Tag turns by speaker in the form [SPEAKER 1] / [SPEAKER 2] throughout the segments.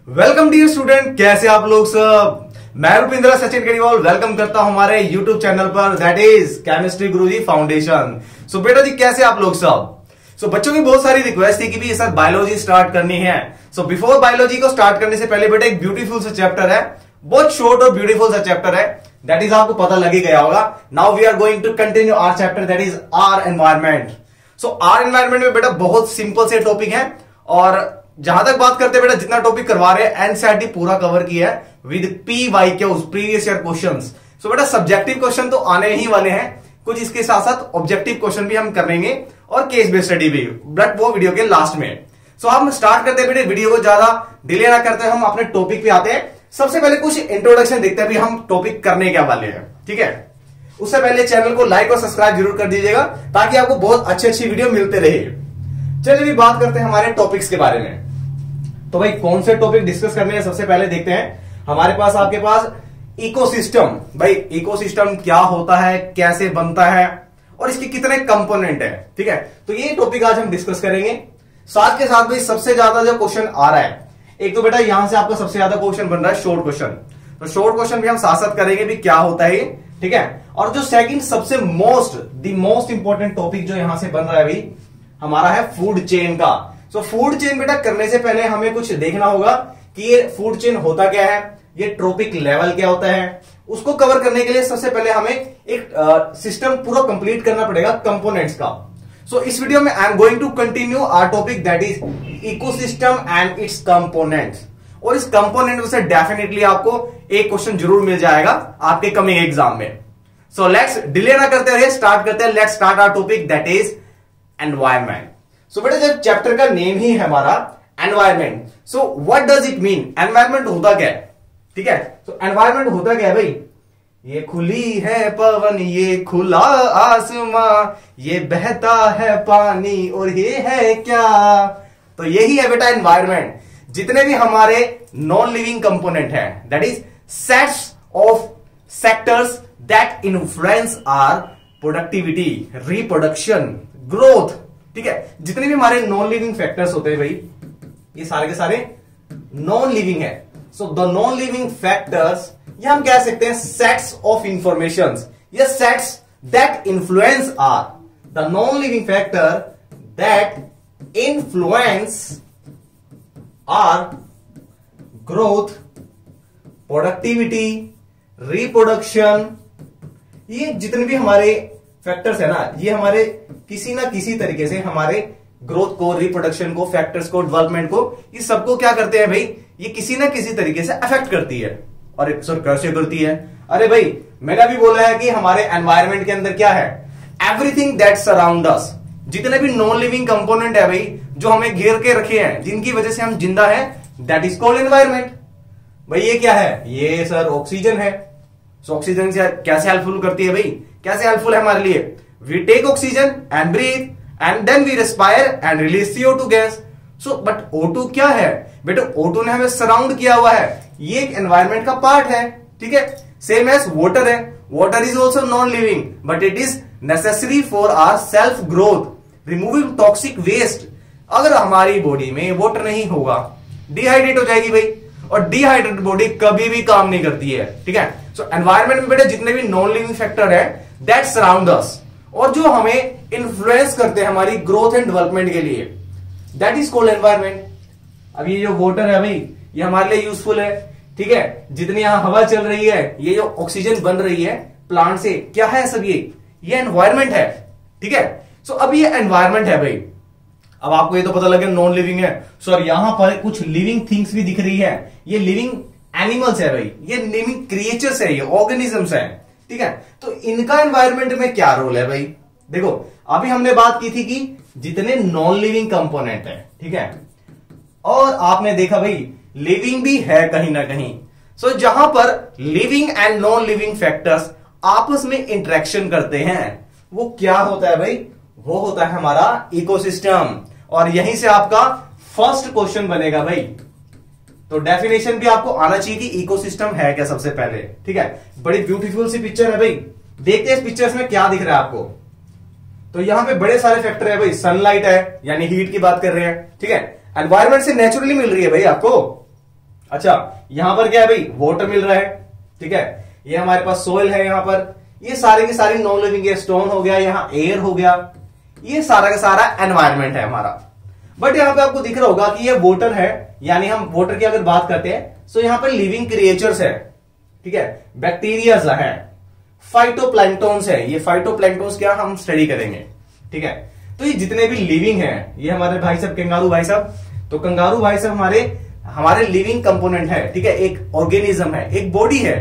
[SPEAKER 1] Welcome dear student, कैसे आप लोग सब। मैं रुपिंद्र सचिन करीवाल वेलकम करता हूं हमारे यूट्यूब चैनल पर, that is chemistry Guruji foundation. So बेटा जी, कैसे आप लोग सब। सो बच्चों की बहुत सारी रिक्वेस्ट थी कि भी सर बायोलॉजी स्टार्ट करनी है। सो बिफोर बायोलॉजी को स्टार्ट करने से पहले बेटा एक ब्यूटीफुल सा चैप्टर है, बहुत शॉर्ट और ब्यूटीफुल सा चैप्टर है, दैट इज आपको पता लग ही गया होगा। Now we are going to continue our chapter, that is our environment. So our environment में बेटा बहुत सिंपल से टॉपिक है, और जहां तक बात करते हैं बेटा, जितना टॉपिक करवा रहे हैं एनसीईआरटी पूरा कवर किया है with PYQs, previous year questions. So बेटा सब्जेक्टिव क्वेश्चन तो आने ही वाले हैं, कुछ इसके साथ साथ ऑब्जेक्टिव क्वेश्चन भी हम करेंगे और केस बेस्ड स्टडी भी, बट वो वीडियो के लास्ट में। सो हम स्टार्ट करते हैं बेटे, वीडियो को ज्यादा डिले ना करते, हम अपने टॉपिक पे आते हैं। सबसे पहले कुछ इंट्रोडक्शन देखते हैं भी हम टॉपिक करने क्या वाले हैं, ठीक है। उससे पहले चैनल को लाइक और सब्सक्राइब जरूर कर दीजिएगा ताकि आपको बहुत अच्छी अच्छी वीडियो मिलते रहे। चलिए भी बात करते हैं हमारे टॉपिक्स के बारे में। तो भाई कौन से टॉपिक डिस्कस करने हैं, सबसे पहले देखते हैं हमारे पास, आपके पास इकोसिस्टम। भाई इकोसिस्टम क्या होता है, कैसे बनता है और इसके कितने कंपोनेंट है, ठीक है। तो ये टॉपिक आज हम डिस्कस करेंगे। साथ के साथ भाई सबसे ज्यादा जो क्वेश्चन आ रहा है, एक तो बेटा यहां से आपका सबसे ज्यादा क्वेश्चन बन रहा है शॉर्ट क्वेश्चन, तो शॉर्ट क्वेश्चन भी हम साथ साथ करेंगे भी क्या होता है ये, ठीक है। और जो सेकंड सबसे मोस्ट इंपॉर्टेंट टॉपिक जो यहां से बन रहा है भाई, हमारा है फूड चेन का। सो फूड चेन बेटा करने से पहले हमें कुछ देखना होगा कि ये फूड चेन होता क्या है, ये ट्रॉपिक लेवल क्या होता है। उसको कवर करने के लिए सबसे पहले हमें एक सिस्टम पूरा कंप्लीट करना पड़ेगा कंपोनेंट्स का। सो इस वीडियो में I am going to continue our topic, that is ecosystem and its components. और इस कंपोनेंट से डेफिनेटली आपको एक क्वेश्चन जरूर मिल जाएगा आपके कमिंग एग्जाम में। सो लेट्स डिले ना करते रहे, स्टार्ट करते हैं। Let's start our topic, that is environment. So बेटा जब चैप्टर का नेम ही है हमारा environment, so what does it mean, environment होता क्या है, ठीक है। तो एनवायरमेंट होता क्या है भाई, ये खुली है पवन, ये खुला आसमां, ये बहता है पानी और ये है क्या। तो यही है बेटा एनवायरमेंट। जितने भी हमारे नॉन लिविंग कंपोनेंट है, that is sets of sectors that influence our productivity, reproduction, growth, ठीक है। जितने भी हमारे नॉन लिविंग फैक्टर्स होते हैं भाई, ये सारे के सारे नॉन लिविंग है। So the non living factors, ये हम कह सकते हैं सेट्स ऑफ इंफॉर्मेशन, ये sets that influence our the non living factor that influence our growth, productivity, reproduction. ये जितने भी हमारे फैक्टर्स है ना, ये हमारे किसी ना किसी तरीके से हमारे ग्रोथ को, रिप्रोडक्शन को, फैक्टर्स को, डेवलपमेंट को, ये सबको क्या करते हैं भाई, ये किसी ना किसी तरीके से अफेक्ट करती है। और सर कैसे करती है, अरे भाई मैंने अभी बोला है कि हमारे एनवायरमेंट के अंदर क्या है, एवरीथिंग दैट सराउंड अस। जितने भी नॉन लिविंग कंपोनेंट है भाई, जो हमें घेर के रखे हैं, जिनकी वजह से हम जिंदा है, दैट इज कॉल्ड एनवायरमेंट। भाई ये क्या है, ये सर ऑक्सीजन है। सो ऑक्सीजन से कैसे हेल्पफुल करती है भाई, कैसे हेल्पफुल है हमारे लिए, we take oxygen and breathe and then we respire and release CO2 gas. So but O2 क्या है बेटा, O2 ने हमें सराउंड किया हुआ है, ये एक एनवायरमेंट का पार्ट है, ठीक है। सेम एज वाटर है, water is also non living but it is necessary for our self growth, removing toxic waste. अगर हमारी बॉडी में वाटर नहीं होगा, डिहाइड्रेट हो जाएगी भाई, और डिहाइड्रेटेड बॉडी कभी भी काम नहीं करती है, ठीक है। सो एनवायरमेंट में बेटा जितने भी नॉन लिविंग फैक्टर है दैट सराउंड अस, और जो हमें इन्फ्लुएंस करते हैं हमारी ग्रोथ एंड डेवलपमेंट के लिए, दैट इज कॉल्ड एनवायरमेंट। अब ये जो वाटर है भाई, ये हमारे लिए यूजफुल है, ठीक है। जितनी यहां हवा चल रही है, ये जो ऑक्सीजन बन रही है प्लांट से, क्या है सब ये एनवायरमेंट है, ठीक है। सो अब ये एनवायरमेंट है भाई। अब आपको ये तो पता लगे नॉन लिविंग है, सर यहां पर कुछ लिविंग थिंग्स भी दिख रही है, ये लिविंग एनिमल्स है भाई, ये लिविंग क्रिएचर्स है, ये ऑर्गेनिजम्स है, ठीक है। तो इनका एनवायरमेंट में क्या रोल है भाई, देखो अभी हमने बात की थी कि जितने नॉन लिविंग कंपोनेंट है, ठीक है, और आपने देखा भाई लिविंग भी है कहीं ना कहीं। सो जहां पर living and non living factors आपस में इंटरेक्शन करते हैं, वो क्या होता है भाई, वो होता है हमारा इकोसिस्टम। और यहीं से आपका फर्स्ट क्वेश्चन बनेगा भाई। तो डेफिनेशन भी आपको आना चाहिए कि इकोसिस्टम है क्या सबसे पहले, ठीक है। बड़ी ब्यूटीफुल सी पिक्चर है भाई, देखते हैं इस पिक्चर्स में क्या दिख रहा है आपको। तो यहां पे बड़े सारे फैक्टर है भाई, सनलाइट है यानी हीट की बात कर रहे हैं, ठीक है। एनवायरमेंट से नेचुरली मिल रही है भाई आपको, अच्छा, यहां पर क्या है भाई, वाटर मिल रहा है, ठीक है, ये हमारे पास सोइल है, यहां पर ये सारे की सारी नॉन लिविंग है, स्टोन हो गया, यहां एयर हो गया, ये सारा का सारा एनवायरमेंट है हमारा। बट यहां पे आपको दिख रहा होगा कि ये वाटर है, यानी हम वाटर की अगर बात करते हैं तो यहां पर लिविंग क्रिएचर्स है, ठीक है, बैक्टीरियाज है, फाइटोप्लैंक्टन्स है, ये फाइटोप्लैंक्टन्स क्या हम स्टडी करेंगे, ठीक है। तो ये जितने भी लिविंग है, ये हमारे भाई साहब कंगारू भाई साहब, तो कंगारू भाई साहब हमारे लिविंग कंपोनेंट है, ठीक है, एक ऑर्गेनिज्म है, एक बॉडी है।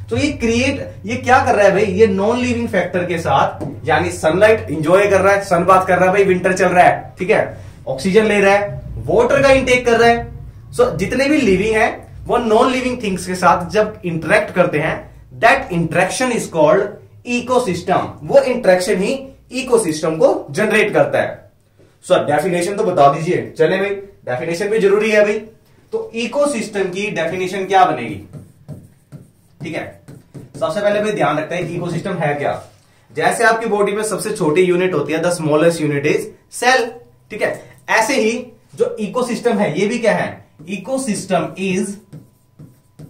[SPEAKER 1] तो ये क्या कर रहा है भाई, ये नॉन लिविंग फैक्टर के साथ, यानी सनलाइट इंजॉय कर रहा है, सन बाथ कर रहा है भाई, विंटर चल रहा है, ठीक है, ऑक्सीजन ले रहा है, वाटर का इंटेक कर रहा है। सो जितने भी लिविंग है वो नॉन लिविंग थिंग्स के साथ जब इंटरेक्ट करते हैं, that interaction is called ecosystem. वो इंटरेक्शन ही इकोसिस्टम को जनरेट करता है। सो डेफिनेशन तो बता दीजिए, चले भाई, डेफिनेशन भी जरूरी है भाई। तो इकोसिस्टम की डेफिनेशन क्या बनेगी, ठीक है। सबसे पहले भाई ध्यान रखते हैं इकोसिस्टम है क्या। जैसे आपकी बॉडी में सबसे छोटी यूनिट होती है, the smallest unit is cell, ठीक है, ऐसे ही जो इकोसिस्टम है ये भी क्या है, इकोसिस्टम इज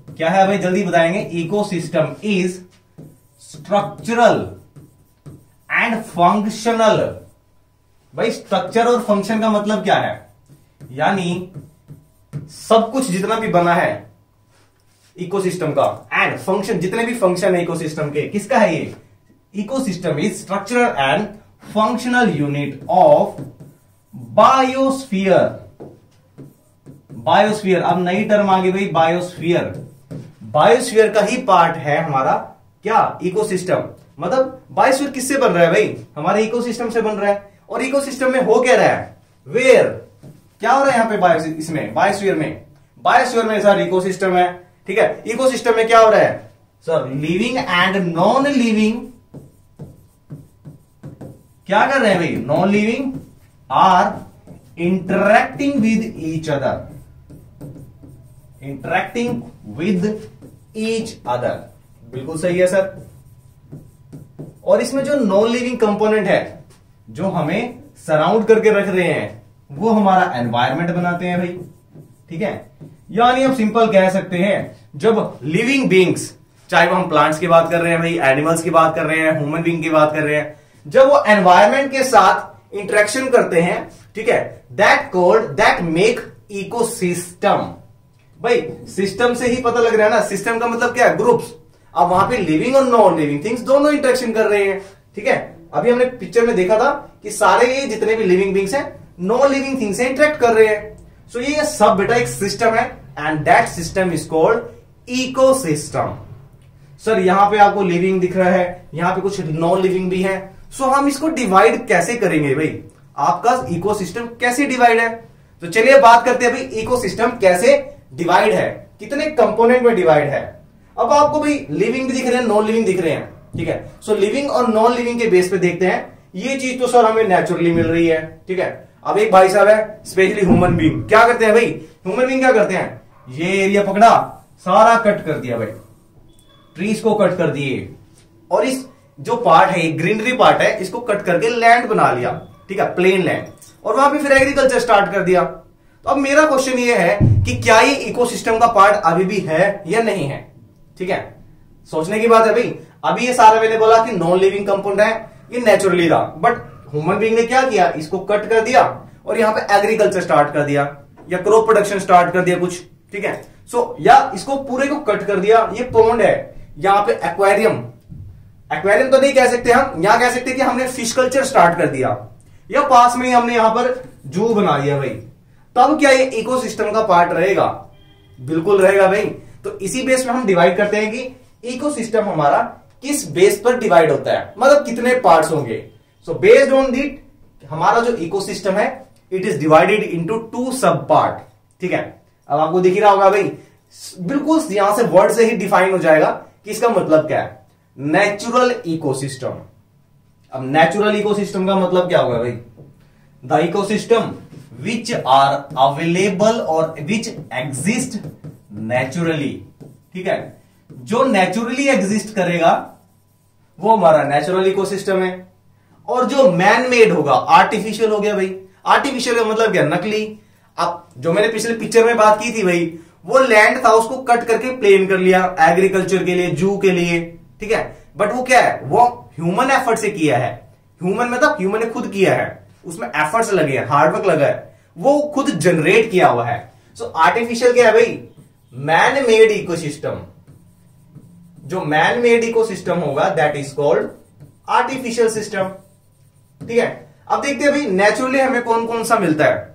[SPEAKER 1] क्या है भाई, जल्दी बताएंगे। Ecosystem is structural and functional. भाई स्ट्रक्चर और फंक्शन का मतलब क्या है, यानी सब कुछ जितना भी बना है इकोसिस्टम का, एंड फंक्शन, जितने भी फंक्शन है इकोसिस्टम के, किसका है ये, ecosystem is structural and functional unit of biosphere. Biosphere, अब नई टर्म आ गई भाई, बायोस्फीयर। बायोस्फीयर का ही पार्ट है हमारा क्या, इकोसिस्टम। मतलब बायोस्फीयर किससे बन रहा है भाई, हमारे इकोसिस्टम से बन रहा है। और इकोसिस्टम में हो क्या रहा है, वेयर क्या हो रहा है यहां पे, इसमें बायोस्फीयर में सर इकोसिस्टम है, ठीक है। इकोसिस्टम में क्या हो रहा है sir, living and non living क्या कर रहे हैं भाई, non living are interacting with each other, interacting with each other, बिल्कुल सही है सर। और इसमें जो नॉन लिविंग कंपोनेंट है जो हमें सराउंड करके रख रहे हैं, वो हमारा एनवायरमेंट बनाते हैं भाई, ठीक है। यानी हम सिंपल कह सकते हैं, जब लिविंग बींग्स, चाहे वो हम प्लांट्स की बात कर रहे हैं भाई, एनिमल्स की बात कर रहे हैं, ह्यूमन बींग की बात कर रहे हैं, जब वो एनवायरमेंट के साथ इंटरेक्शन करते हैं, ठीक है, दैट मेक इकोसिस्टम। भाई सिस्टम से ही पता लग रहा है ना, सिस्टम का मतलब क्या है, ग्रुप्स। अब वहां पे लिविंग और नॉन लिविंग थिंग्स दोनों इंटरेक्शन कर रहे हैं, ठीक है। अभी हमने पिक्चर में देखा था कि सारे ये जितने भी लिविंग बींग्स हैं नॉन लिविंग थिंग्स से इंटरेक्ट कर रहे हैं। सो ये सब बेटा एक सिस्टम है, and that system is called ecosystem. Sir यहां पे आपको लिविंग दिख रहा है, यहां पे कुछ नॉन लिविंग भी है। सो हम इसको डिवाइड कैसे करेंगे भाई, आपका इकोसिस्टम कैसे डिवाइड है। तो चलिए बात करते हैं भाई, इकोसिस्टम कैसे डिवाइड है, कितने कंपोनेंट में डिवाइड है। अब आपको भाई लिविंग भी दिख रहे हैं, नॉन लिविंग दिख रहे हैं, ठीक है। सो लिविंग और नॉन लिविंग के बेस पे देखते हैं। ये चीज तो सर हमें नेचुरली मिल रही है, ठीक है। अब एक भाई साहब है, स्पेशली ह्यूमन बीइंग, क्या करते हैं भाई, ह्यूमन बीइंग क्या करते हैं, ये एरिया पकड़ा, सारा कट कर दिया भाई, ट्रीज को कट कर दिए, और इस जो पार्ट है, ग्रीनरी पार्ट है, इसको कट करके लैंड बना लिया, ठीक है, प्लेन लैंड, और वहां पे फिर एग्रीकल्चर स्टार्ट कर दिया। तो अब मेरा क्वेश्चन ये है कि क्या ये इकोसिस्टम का पार्ट अभी भी है या नहीं है, ठीक है। सोचने की बात है भाई। अभी ये सारा मैंने बोला कि नॉन लिविंग कंपाउंड है, ये नेचुरली था, बट ह्यूमन बीइंग ने क्या किया, इसको कट कर दिया और यहाँ पे एग्रीकल्चर स्टार्ट कर दिया, या क्रॉप प्रोडक्शन स्टार्ट कर दिया कुछ, ठीक है। सो या इसको पूरे को कट कर दिया। ये पॉन्ड है, यहाँ पे एक्वेरियम, एक्वेरियम तो नहीं कह सकते हम, यहां कह सकते कि हमने फिश कल्चर स्टार्ट कर दिया, या पास में ही हमने यहां पर जू बना दिया भाई। तब क्या ये इकोसिस्टम का पार्ट रहेगा, बिल्कुल रहेगा भाई। तो इसी बेस में हम डिवाइड करते हैं कि इकोसिस्टम हमारा किस बेस पर डिवाइड होता है, मतलब कितने पार्ट्स होंगे। सो बेस्ड ऑन दिट हमारा जो इकोसिस्टम है, इट इज डिवाइडेड इनटू 2 सब पार्ट, ठीक है। अब आपको दिख ही रहा होगा भाई, बिल्कुल यहां से वर्ड से ही डिफाइन हो जाएगा कि इसका मतलब क्या है, नेचुरल इकोसिस्टम। अब नेचुरल इकोसिस्टम का मतलब क्या होगा भाई, the ecosystem which are available और विच एग्जिस्ट नेचुरली, ठीक है। जो नेचुरली एग्जिस्ट करेगा वो हमारा नेचुरल इकोसिस्टम है, और जो मैन मेड होगा, आर्टिफिशियल हो गया भाई। आर्टिफिशियल का मतलब क्या, नकली। अब जो मैंने पिछले पिक्चर में बात की थी भाई, वो लैंड था उसको कट करके प्लेन कर लिया एग्रीकल्चर के लिए, जू के लिए, ठीक है। बट वो क्या है, वो ह्यूमन एफर्ट से किया है। ह्यूमन मतलब ह्यूमन ने खुद किया है, उसमें एफर्ट्स लगे हैं, हार्डवर्क लगा है, वो खुद जनरेट किया हुआ है। सो आर्टिफिशियल क्या है भाई, मैन मेड इकोसिस्टम। जो मैन मेड इकोसिस्टम होगा that is called artificial system, ठीक है। अब देखते हैं भाई नेचुरली हमें कौन कौन सा मिलता है।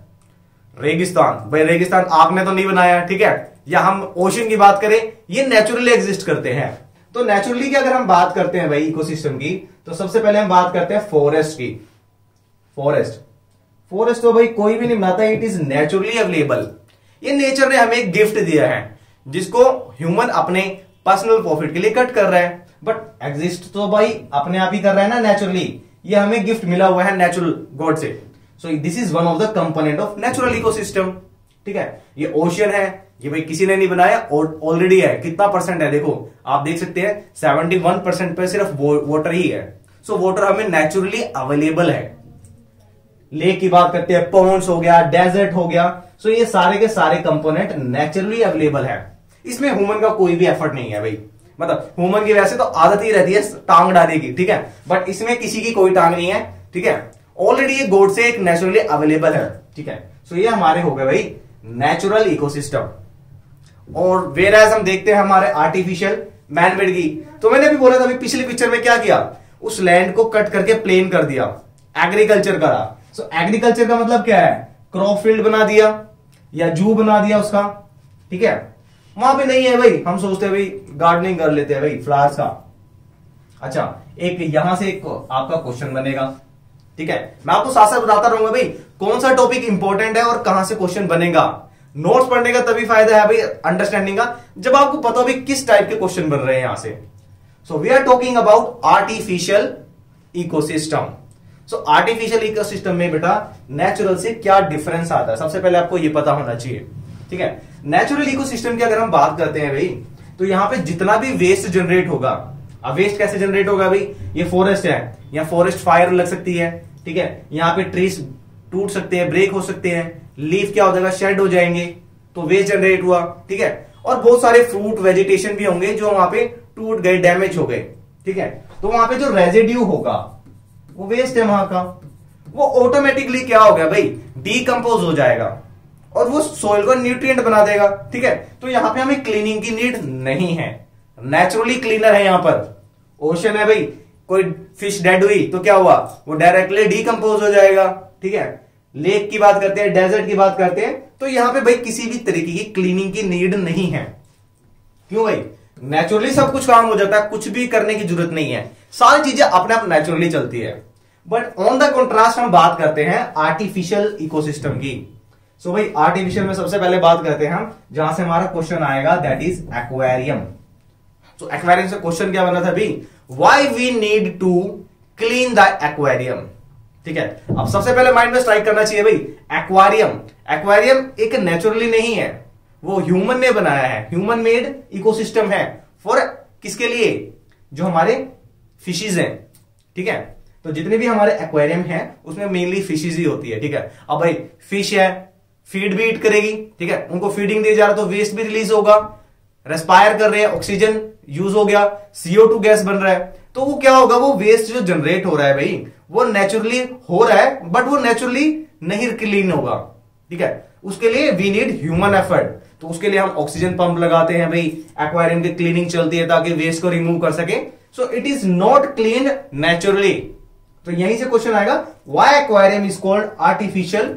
[SPEAKER 1] रेगिस्तान, भाई रेगिस्तान आपने तो नहीं बनाया, ठीक है। या हम ओशन की बात करें, ये नेचुरली एग्जिस्ट करते हैं। तो नेचुरली की अगर हम बात करते हैं भाई इकोसिस्टम की, तो सबसे पहले हम बात करते हैं फॉरेस्ट की। फॉरेस्ट तो भाई कोई भी नहीं बनाता, इट इज नेचुरली अवेलेबल। ये नेचर ने हमें एक गिफ्ट दिया है जिसको ह्यूमन अपने पर्सनल प्रॉफिट के लिए कट कर रहा है, बट एग्जिस्ट तो भाई अपने आप ही कर रहा है ना नेचुरली। ये हमें गिफ्ट मिला हुआ है नेचुरल गॉड से। So this is one of the component of natural ecosystem, ठीक है। ये ओशन है, ये भाई किसी ने नहीं बनाया, ऑलरेडी है। कितना परसेंट है देखो, आप देख सकते हैं 71% पे सिर्फ वाटर ही है। सो वाटर हमें नेचुरली अवेलेबल है। लेक की बात करते हैं, पॉन्ड्स हो गया, डेजर्ट हो गया। सो ये सारे के सारे कंपोनेंट नेचुरली अवेलेबल है। इसमें ह्यूमन का कोई भी एफर्ट नहीं है भाई। मतलब ह्यूमन की वैसे तो आदत ही रहती है टांग डालने की, ठीक है, बट इसमें किसी की कोई टांग नहीं है, ठीक है। ऑलरेडी ये गॉड से एक नेचुरली अवेलेबल है, ठीक है। सो ये हमारे हो गए भाई नेचुरल इकोसिस्टम। और वेर एज हम देखते हैं हमारे आर्टिफिशियल मैनमेड की, तो मैंने भी बोला था अभी पिछली पिक्चर में क्या किया, उस लैंड को कट करके प्लेन कर दिया, एग्रीकल्चर करा। सो एग्रीकल्चर का मतलब क्या है, क्रॉप फील्ड बना दिया या जू बना दिया उसका, ठीक है। वहां पे नहीं है भाई, हम सोचते हैं भाई गार्डनिंग कर लेते हैं भाई फ्लावर्स का। अच्छा, एक यहां से एक आपका क्वेश्चन बनेगा, ठीक है। मैं आपको साथ साथ बताता रहूंगा भाई कौन सा टॉपिक इंपॉर्टेंट है और कहां से क्वेश्चन बनेगा। नोट्स पढ़ने का तभी फायदा है भाई अंडरस्टैंडिंग का, जब आपको पता हो भाई किस टाइप के क्वेश्चन बन रहे हैं यहां से। So we are talking about artificial ecosystem. So artificial ecosystem में बेटा नेचुरल से क्या डिफरेंस आता है, सबसे पहले आपको ये पता होना चाहिए, ठीक है। नेचुरल इकोसिस्टम की अगर हम बात करते हैं भाई, तो यहां पे जितना भी वेस्ट जनरेट होगा, अब वेस्ट कैसे जनरेट होगा भाई, ये फॉरेस्ट है, या फॉरेस्ट फायर लग सकती है, ठीक है। यहाँ पे ट्रीज टूट सकते हैं, ब्रेक हो सकते हैं, लीफ क्या हो जाएगा, शेड हो जाएंगे, तो वेस्ट जनरेट हुआ, ठीक है। और बहुत सारे फ्रूट वेजिटेशन भी होंगे जो वहां पे टूट गए, डैमेज हो गए, ठीक है। तो वहां पे जो रेजिड्यू होगा वो वेस्ट है वहां का, वो ऑटोमेटिकली क्या हो गया भाई, डीकंपोज हो जाएगा और वो सोइल को न्यूट्रिएंट बना देगा, ठीक है। तो यहां पे हमें क्लीनिंग की नीड नहीं है, नेचुरली क्लीनर है। यहां पर ओशन है भाई, कोई फिश डेड हुई तो क्या हुआ, वो डायरेक्टली डीकंपोज हो जाएगा, ठीक है। लेक की बात करते हैं, डेजर्ट की बात करते हैं, तो यहां पे भाई किसी भी तरीके की क्लीनिंग की नीड नहीं है। क्यों भाई, नेचुरली सब कुछ काम हो जाता है, कुछ भी करने की जरूरत नहीं है, सारी चीजें अपने आप नेचुरली चलती है। बट ऑन द कॉन्ट्रास्ट हम बात करते हैं आर्टिफिशियल इकोसिस्टम की। सो भाई आर्टिफिशियल में सबसे पहले बात करते हैं हम, जहां से हमारा क्वेश्चन आएगा दैट इज एक्वेरियम। तो एक्वेरियम से क्वेश्चन क्या बना था भाई, why we need to clean the aquarium, ठीक है। अब सबसे पहले माइंड में स्ट्राइक करना चाहिए भाई, एक्वेरियम एक नेचुरली नहीं है, वो ह्यूमन ने बनाया है, ह्यूमन मेड इकोसिस्टम है। फॉर किसके लिए, जो हमारे फिशेज हैं, ठीक है। तो जितने भी हमारे एक्वेरियम हैं उसमें मेनली फिशेज ही होती है, ठीक है। अब भाई फिश है, फीड भी ईट करेगी, ठीक है, उनको फीडिंग दी जा रहा तो वेस्ट भी रिलीज होगा, रेस्पायर कर रहे हैं, ऑक्सीजन यूज हो गया, CO2 गैस बन रहा है, तो वो क्या होगा, वो वेस्ट जो जनरेट हो रहा है भाई वो नेचुरली हो रहा है, बट वो नेचुरली नहीं क्लीन होगा, ठीक है। उसके लिए वी नीड ह्यूमन एफर्ट, तो उसके लिए हम ऑक्सीजन पंप लगाते हैं भाई, एक्वेरियम की क्लीनिंग चलती है ताकि वेस्ट को रिमूव कर सके। सो it is not clean naturally. तो यहीं से क्वेश्चन आएगा, why aquarium is called artificial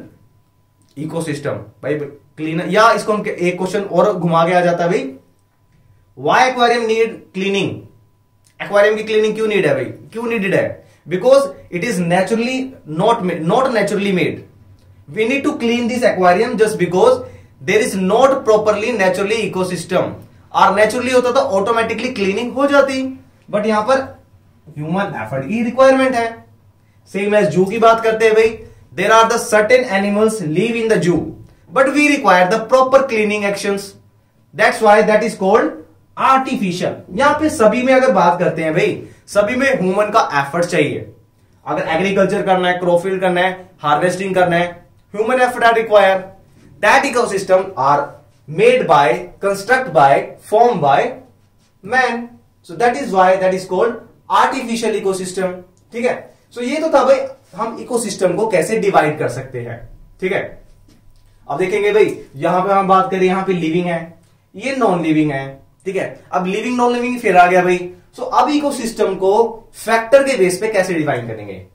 [SPEAKER 1] ecosystem. भाई क्लीन, या इसको हम एक क्वेश्चन और घुमा के आ जाता है भाई, why aquarium need cleaning, aquarium की क्लीनिंग क्यों नीड है भाई, क्यों नीडेड है, because it is naturally not naturally made. We need to clean this aquarium just because there is not properly naturally ecosystem. और नेचुरली होता तो ऑटोमेटिकली क्लीनिंग हो जाती, बट यहां पर ह्यूमन एफर्ट की रिक्वायरमेंट है। सेम एज जू की बात करते हैं भाई, there are the certain animals live in the zoo but we require the proper cleaning actions, that's why that is called artificial. यहां पे सभी में अगर बात करते हैं भाई, सभी में ह्यूमन का एफर्ट चाहिए। अगर एग्रीकल्चर करना है, क्रॉप फील्ड करना है, हार्वेस्टिंग करना है, human effort are require. That ecosystem are made by, construct by, form by man. So that is why that is called artificial ecosystem. ठीक है, सो ये तो था भाई हम इकोसिस्टम को कैसे डिवाइड कर सकते हैं। ठीक है, अब देखेंगे भाई यहां पे हम बात करें, यहां पे लिविंग है, ये नॉन लिविंग है। ठीक है, अब लिविंग नॉन लिविंग फिर आ गया भाई। सो अब इकोसिस्टम को फैक्टर के बेस पे कैसे डिफाइन करेंगे।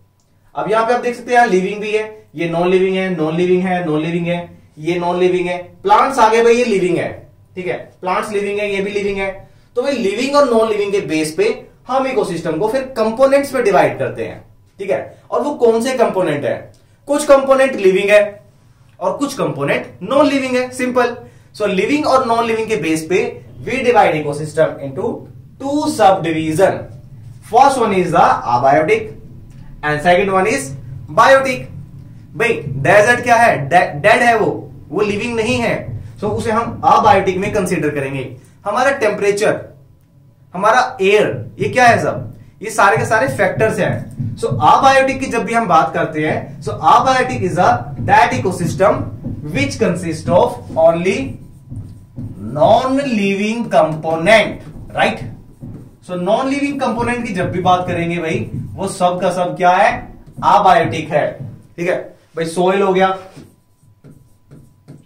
[SPEAKER 1] अब यहां पे आप देख सकते हैं लिविंग भी है, ये नॉन लिविंग है, नॉन लिविंग है, नॉन लिविंग है, ये नॉन लिविंग है। प्लांट्स आ गए भाई, ये लिविंग है। ठीक है, प्लांट्स लिविंग है, ये भी लिविंग है। तो भाई लिविंग और नॉन लिविंग के बेस पे हम इकोसिस्टम को फिर कंपोनेंट्स पे डिवाइड करते हैं। ठीक है, और वो कौन से कंपोनेंट है, कुछ कंपोनेंट लिविंग है और कुछ कंपोनेंट नॉन लिविंग है, सिंपल। सो लिविंग और नॉन लिविंग के बेस पे we divide ecosystem into two sub division. First one is the abiotic and second one is biotic. भाई डेजर्ट क्या है, डेड है, वो लिविंग नहीं है। सो उसे हम अबायोटिक में कंसीडर करेंगे। हमारा टेम्परेचर, हमारा एयर, ये क्या है, सब ये सारे के सारे फैक्टर्स हैं। सो अबायोटिक की जब भी हम बात करते हैं, so abiotic is that ecosystem which consist of only non living component, right. So non living component की जब भी बात करेंगे भाई, वो सब का सब क्या है, अबायोटिक है। ठीक है भाई, सोइल हो गया,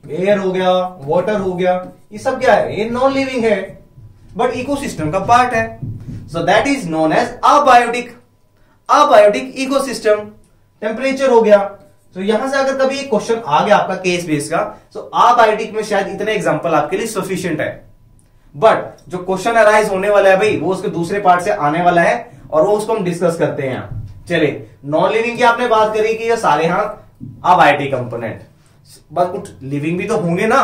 [SPEAKER 1] एयर हो गया, वाटर हो गया, ये सब क्या है, ये नॉन लिविंग है बट इकोसिस्टम का पार्ट है। So that is known as abiotic, abiotic ecosystem. Temperature हो गया। तो यहां से अगर कभी एक क्वेश्चन आ गया आपका केस बेस का, तो अबायोटिक में शायद इतने एग्जांपल आपके लिए सफिशिएंट है। बट जो क्वेश्चन अराइज होने वाला है भाई, वो उसके दूसरे पार्ट से आने वाला है और वो उसको हम डिस्कस करते हैं। चलिए, नॉन लिविंग की आपने बात करी कि ये सारे यहां अबायोटिक कंपोनेंट, बट कुछ लिविंग भी तो होंगे ना।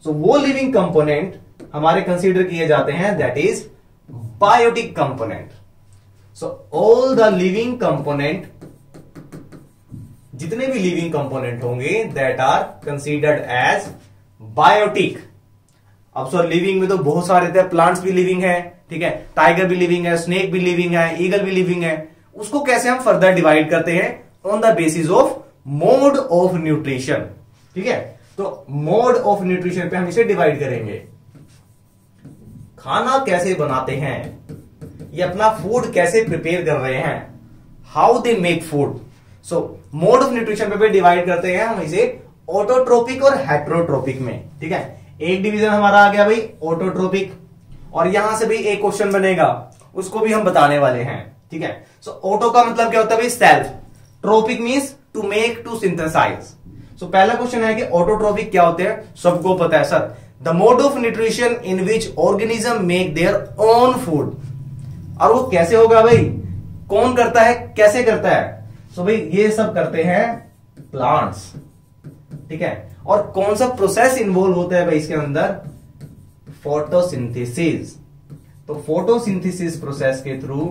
[SPEAKER 1] सो वो लिविंग कंपोनेंट हमारे कंसीडर किए जाते हैं, that is biotic component. So all the living component, जितने भी लिविंग कंपोनेंट होंगे that are considered as biotic. अब सर लिविंग में तो बहुत सारे थे, प्लांट्स भी लिविंग है, ठीक है, टाइगर भी लिविंग है, स्नेक भी लिविंग है, ईगल भी लिविंग है। उसको कैसे हम फर्दर डिवाइड करते हैं, on the basis of mode of nutrition. ठीक है, तो मोड ऑफ न्यूट्रिशन पे हम इसे डिवाइड करेंगे। खाना कैसे बनाते हैं, ये अपना फूड कैसे प्रिपेयर कर रहे हैं, how they make food. So mode of nutrition पे डिवाइड करते हैं हम इसे ऑटोट्रोपिक और हेट्रोट्रोपिक में। ठीक है, एक डिवीजन हमारा आ गया भाई ऑटोट्रोपिक, और यहां से भी एक क्वेश्चन बनेगा, उसको भी हम बताने वाले हैं। ठीक है, सो ऑटो का मतलब क्या होता है भाई, self. Tropic means to make, to synthesize. So पहला क्वेश्चन है कि ऑटोट्रोपिक क्या होते हैं, सबको पता है sir, the mode of nutrition in which organism make their own food. और वो कैसे होगा भाई, कौन करता है, कैसे करता है। सो भाई ये सब करते हैं प्लांट्स। ठीक है, और कौन सा प्रोसेस इन्वॉल्व होता है भाई इसके अंदर, फोटोसिंथेसिस। तो फोटोसिंथेसिस प्रोसेस के थ्रू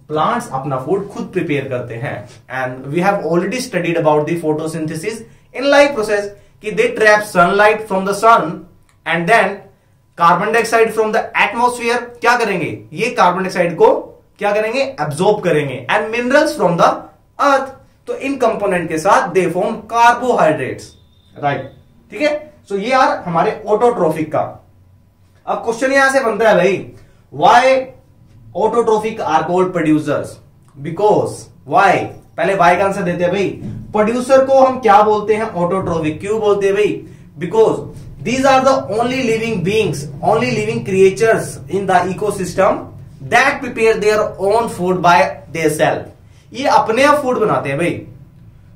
[SPEAKER 1] प्लांट्स अपना फूड खुद प्रिपेयर करते हैं। And we have already studied about the photosynthesis in life process, कि they trap sunlight from the sun and then carbon dioxide from the atmosphere क्या करेंगे, ये कार्बन डाइऑक्साइड को क्या करेंगे, एब्जॉर्ब करेंगे, and minerals from the earth. तो इन component के साथ दे फॉर्म कार्बोहाइड्रेट्स, राइट। ठीक है, सो ये यार हमारे ऑटोट्रोफिक का। अब क्वेश्चन यहां से बनता है भाई, why autotrophic are called producers, because why, पहले व्हाई का आंसर देते हैं भाई। प्रोड्यूसर को हम क्या बोलते हैं, ऑटोट्रोफिक क्यों बोलते हैं भाई, because these are the only living beings, only living creatures in the ecosystem that prepare their own food by their self. ये अपने आप फूड बनाते हैं भाई।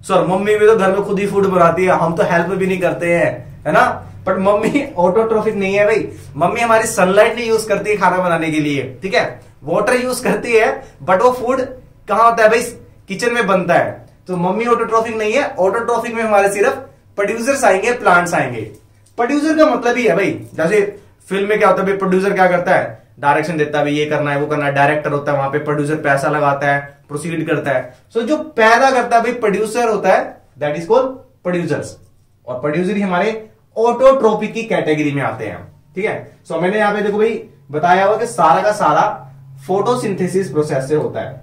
[SPEAKER 1] सर मम्मी भी तो घर में खुद ही फूड बनाती है, हम तो हेल्प भी नहीं करते हैं, है ना। बट मम्मी ऑटोट्रोफिक नहीं है भाई, मम्मी हमारी सनलाइट नहीं यूज करती है खाना बनाने के लिए, ठीक है, वाटर यूज करती है, बट वो फूड कहां होता है भाई, किचन में बनता है। तो मम्मी ऑटोट्रोफिक नहीं है, ऑटोट्रोफिक में हमारे सिर्फ प्रोड्यूसर्स आएंगे, प्लांट्स आएंगे। प्रोड्यूसर का मतलब ही है भाई, जैसे फिल्म में क्या होता है भाई, प्रोड्यूसर क्या करता है, डायरेक्शन देता है भाई, ये करना है वो करना है, डायरेक्टर होता है, वहां पे प्रोड्यूसर पैसा लगाता है, प्रोसीड करता है। सो जो पैदा करता है भाई प्रोड्यूसर होता है, दैट इज कॉल्ड प्रोड्यूसर्स। और प्रोड्यूसर ही हमारे ऑटोट्रोपिक की कैटेगरी में आते हैं। ठीक है, सो मैंने यहां पे देखो भाई बताया हुआ कि सारा का सारा फोटोसिंथेसिस प्रोसेस से होता है।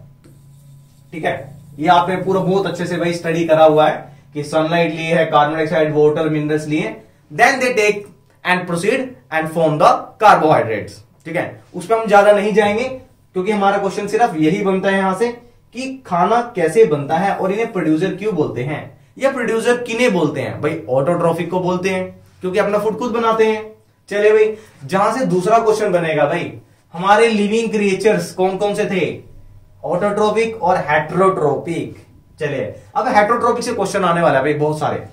[SPEAKER 1] ठीक है, ये आपने पूरा बहुत अच्छे से भाई स्टडी करा हुआ है कि सनलाइट लिए है, कार्बन डाइऑक्साइड, वाटर, मिनरल्स लिए, then they take and proceed and form the carbohydrates. ठीक है, उस पर हम ज्यादा नहीं जाएंगे क्योंकि हमारा क्वेश्चन सिर्फ यही बनता है यहां से कि खाना कैसे बनता है और इन्हें प्रोड्यूसर क्यों बोलते हैं, या प्रोड्यूसर किन्हें बोलते हैं भाई, ऑटोट्रॉफिक को बोलते हैं क्योंकि अपना फूड खुद बनाते हैं। चलिए भाई, जहां से दूसरा क्वेश्चन बनेगा भाई, हमारे लिविंग क्रिएचर्स कौन कौन से थे, ऑटोट्रॉपिक और हेटेरोट्रोपिक। चलिए अब हेटेरोट्रोपिक से क्वेश्चन आने वाला है भाई, बहुत सारे।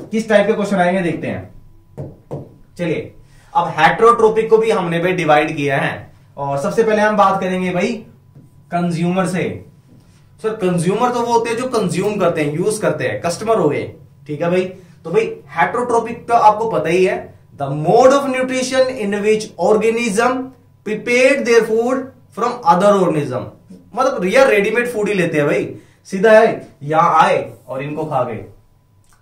[SPEAKER 1] किस टाइप के क्वेश्चन आएंगे देखते हैं। चलिए अब हेटेरोट्रोपिक को भी हमने भाई डिवाइड किया है, और सबसे पहले हम बात करेंगे भाई कंज्यूमर से। सर कंज्यूमर तो वो होते हैं जो कंज्यूम करते हैं, यूज करते हैं, कस्टमर हो गए। ठीक है भाई, तो भाई हेटेरोट्रोपिक तो आपको पता ही है, the mode of nutrition in which organism prepared their food from other organism. मतलब रियल रेडीमेड फूड ही लेते हैं भाई, सीधा है यहां आए और इनको खा गए,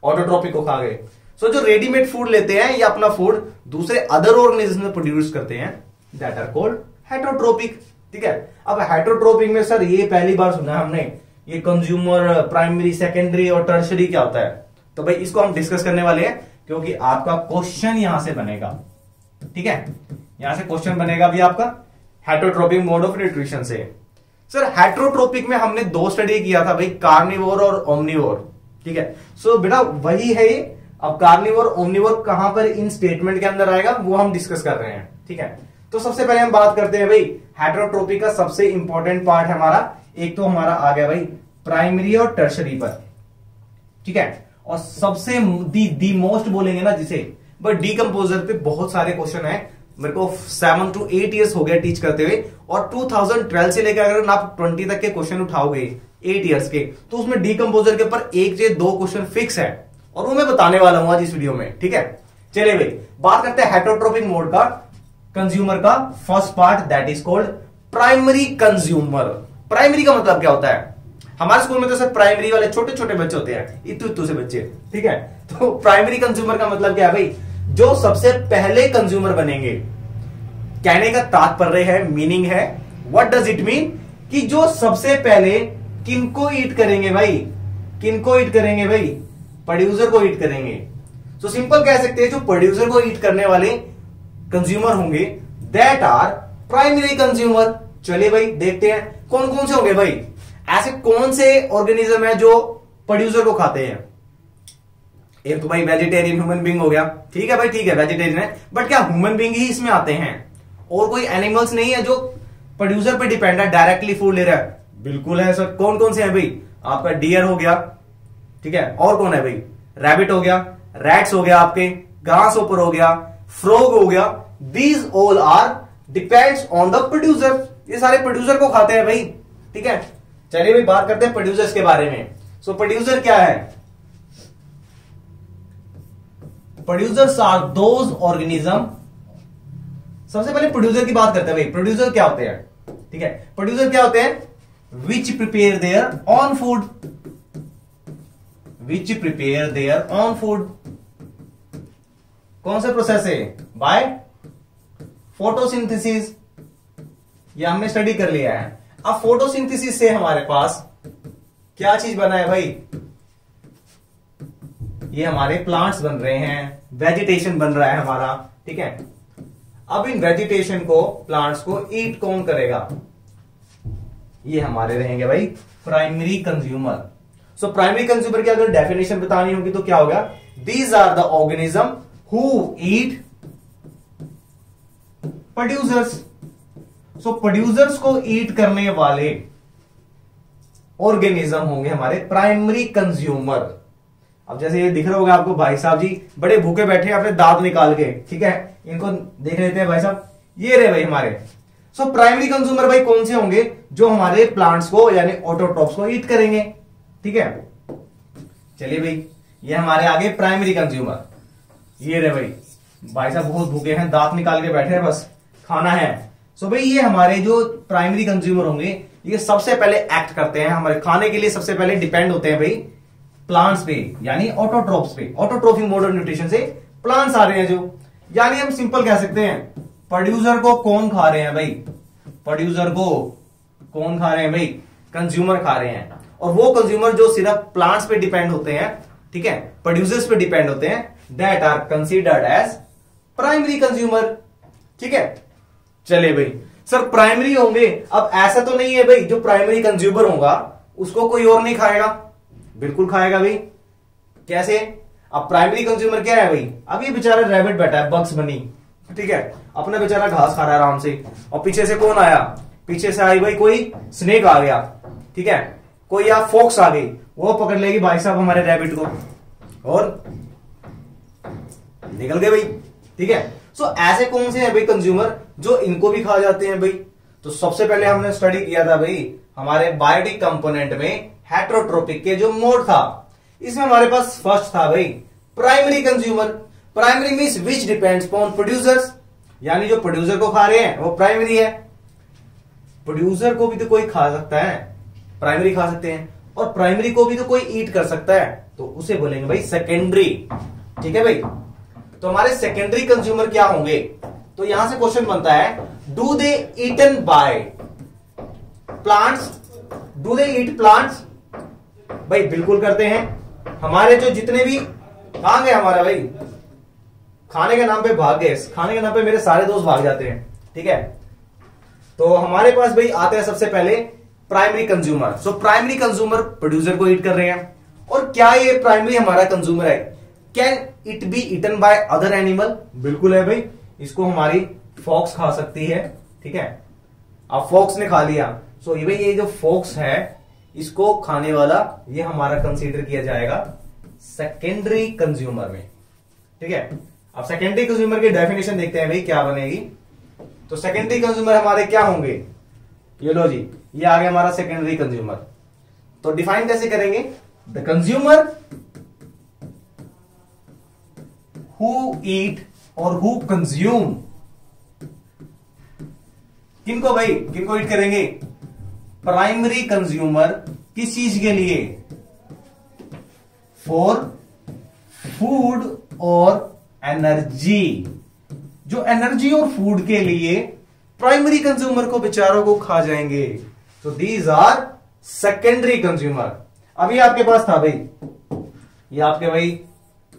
[SPEAKER 1] ऑटोट्रॉपिक को खा गए। सो जो रेडीमेड फूड लेते हैं या अपना फूड दूसरे अदर ऑर्गेनिज्म में प्रोड्यूस करते हैं, दैट आर कॉल्ड हेटेरोट्रोपिक। ठीक है, अब हेटेरोट्रोपिक में सर ये पहली बार सुना है हमने, ये कंज्यूमर, प्राइमरी, सेकेंडरी और टर्शरी क्या होता है, तो भाई इसको हम डिस्कस करने वाले हैं क्योंकि आपका क्वेश्चन यहां से बनेगा। ठीक है, यहां से क्वेश्चन बनेगा भी आपका हेटेरोट्रोपिक मोड ऑफ न्यूट्रिशन से। सर हेटेरोट्रोपिक में हमने दो स्टडी किया था भाई, कार्निवोर और ओमनिवोर। ठीक है, सो बेटा वही है ये। अब कार्निवोर ओमनिवोर कहां पर इन स्टेटमेंट के अंदर आएगा वो हम डिस्कस कर रहे हैं। ठीक है, तो सबसे पहले हम बात करते हैं भाई हेटेरोट्रोपिक का सबसे इंपॉर्टेंट पार्ट है हमारा, एक तो हमारा आ गया भाई प्राइमरी और टर्शरी पर। ठीक है, और सबसे दी मोस्ट बोलेंगे ना जिसे, बट डीकंपोजर पे बहुत सारे क्वेश्चन है। मेरे को 7 to 8 ईयर्स हो गया टीच करते हुए, और 2012 से लेकर अगर आप 20 तक के क्वेश्चन उठाओगे 8 ईयर्स के, तो उसमें डीकंपोजर के ऊपर एक से दो क्वेश्चन फिक्स है, और वो मैं बताने वाला हूं आज इस वीडियो में। ठीक है, चलिए भाई बात करते हैं हेटेरोट्रोपिक मोड का, कंज्यूमर का first part, that is called primary consumer. Primary का मतलब क्या होता है, हमारे स्कूल में तो सर प्राइमरी वाले छोटे छोटे बच्चे होते हैं, इतू इतू से बच्चे। ठीक है, तो प्राइमरी कंज्यूमर का मतलब क्या है भाई, जो सबसे पहले कंज्यूमर बनेंगे। कहने का तात्पर्य है, मीनिंग है, व्हाट डज इट मीन, कि जो सबसे पहले किनको ईट करेंगे भाई, किनको ईट करेंगे भाई, प्रोड्यूसर को ईट करेंगे। तो सिंपल कह सकते हैं जो प्रोड्यूसर को ईट करने वाले कंज्यूमर होंगे, दैट आर प्राइमरी कंज्यूमर। चलिए भाई देखते हैं कौन कौन से होंगे भाई, ऐसे कौन से ऑर्गेनिज्म है जो प्रोड्यूसर को खाते हैं। एक तो भाई वेजिटेरियन ह्यूमन बीइंग हो गया। ठीक है भाई, ठीक है वेजिटेरियन है, बट क्या ह्यूमन बीइंग ही इसमें आते हैं, और कोई एनिमल्स नहीं है जो प्रोड्यूसर पे डिपेंड है, डायरेक्टली फूड ले रहा है? बिल्कुल है सर। कौन कौन से हैं भाई, आपका डियर हो गया, ठीक है, और कौन है भाई, रैबिट हो गया, रैट्स हो गया, आपके ग्रास होपर हो गया, फ्रॉग हो गया। These all are depends on the producer, ये सारे प्रोड्यूसर को खाते हैं भाई। ठीक है, चलिए भाई बात करते हैं प्रोड्यूसर्स के बारे में। सो प्रोड्यूसर क्या है, प्रोड्यूसर्स आर दोज ऑर्गेनिज्म। सबसे पहले प्रोड्यूसर की बात करते हैं भाई, प्रोड्यूसर क्या होते हैं। ठीक है, प्रोड्यूसर क्या होते हैं, which prepare their own food, which prepare their own food. कौन सा प्रोसेस है, बाय फोटोसिंथेसिस, ये हमने स्टडी कर लिया है। अब फोटोसिंथेसिस से हमारे पास क्या चीज बना है भाई, ये हमारे प्लांट्स बन रहे हैं, वेजिटेशन बन रहा है हमारा। ठीक है, अब इन वेजिटेशन को, प्लांट्स को ईट कौन करेगा, ये हमारे रहेंगे भाई primary consumer. So primary consumer की अगर डेफिनेशन बतानी होगी तो क्या होगा, these are the organism who eat producers. So producers को ईट करने वाले ऑर्गेनिज्म होंगे हमारे प्राइमरी कंज्यूमर। अब जैसे ये दिख रहा होगा आपको, भाई साहब जी बड़े भूखे बैठे हैं अपने दांत निकाल के। ठीक है, इनको देख लेते हैं भाई साहब, ये रहे भाई हमारे। सो प्राइमरी कंज्यूमर भाई कौन से होंगे, जो हमारे प्लांट्स को यानी ऑटोट्रॉप्स को ईट करेंगे। ठीक है, चलिए भाई ये हमारे आगे प्राइमरी कंज्यूमर, ये रहे भाई साहब बहुत भूखे हैं, दांत निकाल के बैठे हैं, बस खाना है। सो भाई ये हमारे जो प्राइमरी कंज्यूमर होंगे, ये सबसे पहले एक्ट करते हैं हमारे खाने के लिए, सबसे पहले डिपेंड होते हैं भाई प्लांट्स पे, यानी ऑटोट्रॉप्स पे। ऑटोट्रोफिक मोड ऑफ न्यूट्रिशन से प्लांट्स आ रहे हैं जो, यानी हम सिंपल कह सकते हैं प्रोड्यूसर को कौन खा रहे हैं भाई, प्रोड्यूसर को कौन खा रहे हैं भाई, कंज्यूमर खा रहे हैं। और वो कंज्यूमर जो सिर्फ प्लांट्स पे डिपेंड होते हैं, ठीक है, प्रोड्यूसर्स पे डिपेंड होते हैं, that are considered as primary consumer. ठीक है, चले भाई सर प्राइमरी होंगे, अब ऐसा तो नहीं है भाई जो प्राइमरी कंज्यूमर होगा उसको कोई और नहीं खाएगा, बिल्कुल खाएगा भाई। कैसे? अब प्राइमरी कंज्यूमर क्या है भाई, अब ये बेचारा रैबिट बैठा है, बग्स बनी, ठीक है, अपना बेचारा घास खा रहा है आराम से, और पीछे से कौन आया, पीछे से आई भाई कोई स्नेक आ गया, ठीक है, कोई या फॉक्स आ गई, वो पकड़ लेगी भाई साहब हमारे रैबिट को और निकल गए भाई। ठीक है, सो ऐसे कौन से हैं भाई कंज्यूमर जो इनको भी खा जाते हैं भाई? तो सबसे पहले हमने स्टडी किया था भाई हमारे बायोटिक कंपोनेंट में हेटरोट्रोपिक के जो मोड था, इसमें हमारे पास फर्स्ट था भाई primary consumer. Primary means which depends upon producers, यानी जो प्रोड्यूसर को खा रहे हैं वो प्राइमरी है। प्रोड्यूसर को भी तो कोई खा सकता है, प्राइमरी खा सकते हैं, और प्राइमरी को भी तो कोई ईट कर सकता है, तो उसे बोलेंगे भाई सेकेंडरी। ठीक है भाई, तो हमारे सेकेंडरी कंज्यूमर क्या होंगे? तो यहां से क्वेश्चन बनता है do they eaten by plants, do they eat plants? भाई बिल्कुल करते हैं। हमारे जो जितने भी कहां गए हमारा भाई, खाने के नाम पे भाग गए, खाने के नाम पे मेरे सारे दोस्त भाग जाते हैं। ठीक है, तो हमारे पास भाई आते हैं सबसे पहले primary consumer. So primary consumer producer को ईट कर रहे हैं, और क्या ये प्राइमरी हमारा कंज्यूमर है? Can it be eaten by other animal? बिल्कुल है भाई, इसको हमारी फॉक्स खा सकती है। ठीक है, अब फॉक्स ने खा लिया, सो ये भाई ये जो फॉक्स है इसको खाने वाला ये हमारा कंसीडर किया जाएगा सेकेंडरी कंज्यूमर में। ठीक है, अब सेकेंडरी कंज्यूमर की डेफिनेशन देखते हैं भाई क्या बनेगी। तो सेकेंडरी कंज्यूमर हमारे क्या होंगे? ये लो जी, ये आ गया हमारा सेकेंडरी कंज्यूमर। तो डिफाइन कैसे करेंगे? द कंज्यूमर हु ईट और हु कंज्यूम, किनको भाई, किनको ईट करेंगे? प्राइमरी कंज्यूमर किस चीज के लिए? फॉर फूड और एनर्जी, जो एनर्जी और फूड के लिए प्राइमरी कंज्यूमर को बेचारों को खा जाएंगे। तो दीज आर सेकेंडरी कंज्यूमर। अभी आपके पास था भाई, ये आपके भाई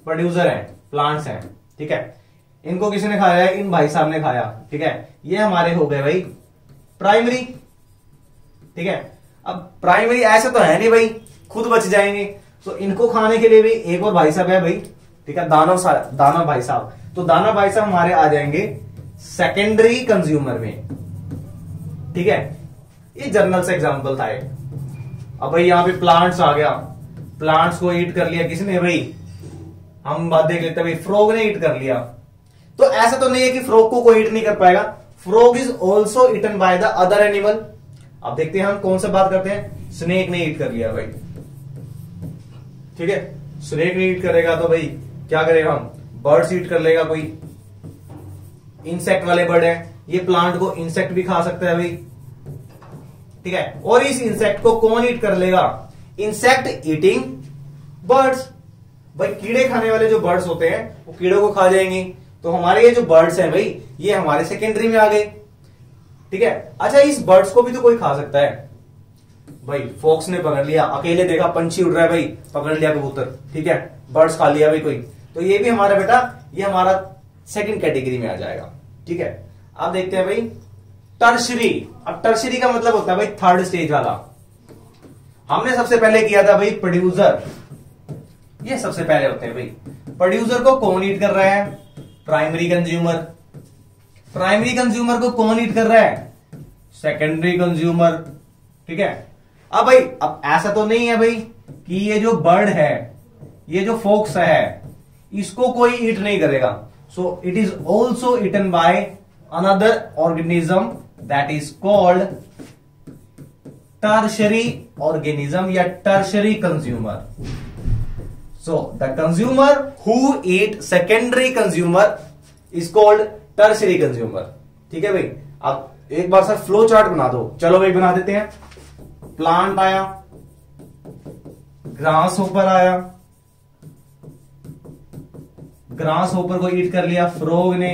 [SPEAKER 1] प्रोड्यूसर हैं, प्लांट्स हैं। ठीक है, इनको किसी ने खाया है? इन भाई साहब ने खाया। ठीक है, ये हमारे हो गए भाई प्राइमरी। ठीक है, अब प्राइमरी ऐसे तो है नहीं भाई खुद बच जाएंगे, तो इनको खाने के लिए भी एक और भाई साहब है भाई। ठीक है, दानव भाई साहब, तो दानव भाई साहब हमारे आ जाएंगे सेकेंडरी कंज्यूमर में। ठीक है, ये जर्नल से एग्जांपल था। अब भाई यहां पे प्लांट्स आ गया, प्लांट्स को ईट कर लिया किसने भाई? हम बात देख लेते हैं भाई, फ्रॉग ने ईट कर लिया। तो ऐसा तो नहीं है कि फ्रॉग को कोई ईट नहीं कर पाएगा, frog is also eaten by the other animal. अब देखते हैं हम कौन सा बात करते हैं। स्नेक ने ईट कर लिया भाई। ठीक है, स्नेक ने ईट करेगा तो भाई क्या करेगा हम? बर्ड्स ईट कर लेगा, कोई इंसेक्ट वाले बर्ड है, ये प्लांट को इंसेक्ट भी खा सकता है भाई। ठीक है, और इस इंसेक्ट को कौन ईट कर लेगा? Insect eating birds. भाई कीड़े खाने वाले जो बर्ड्स होते हैं वो कीड़ों को खा जाएंगे, तो हमारे ये जो बर्ड्स हैं भाई ये हमारे सेकेंडरी में आ गए। ठीक है, अच्छा इस बर्ड्स को भी तो कोई खा सकता है भाई। फॉक्स ने पकड़ लिया, अकेले देखा पंछी उड़ रहा है भाई, पकड़ लिया कबूतर। ठीक है, बर्ड्स खा लिया भाई कोई, तो ये भी हमारा बेटा ये हमारा सेकंड कैटेगरी में आ जाएगा। ठीक है, अब देखते हैं भाई टर्शरी। अब टर्शरी का मतलब होता है भाई थर्ड स्टेज वाला। हमने सबसे पहले किया था भाई प्रोड्यूसर, ये सबसे पहले होते हैं भाई। प्रोड्यूसर को कौन ईट कर रहा है? Primary consumer. प्राइमरी कंज्यूमर को कौन ईट कर रहा है? Secondary consumer. ठीक है, अब भाई अब ऐसा तो नहीं है भाई कि ये जो बर्ड है, ये जो फोक्स है, इसको कोई ईट नहीं करेगा। So it is also eaten by another organism that is called tertiary organism या tertiary consumer. So the consumer who eat secondary consumer is called tertiary consumer। ठीक है भाई, अब एक बार सर फ्लो चार्ट बना दो। चलो भाई बना देते हैं। प्लांट आया, ग्रास होपर आया, ग्रास होपर को ईट कर लिया फ्रॉग ने,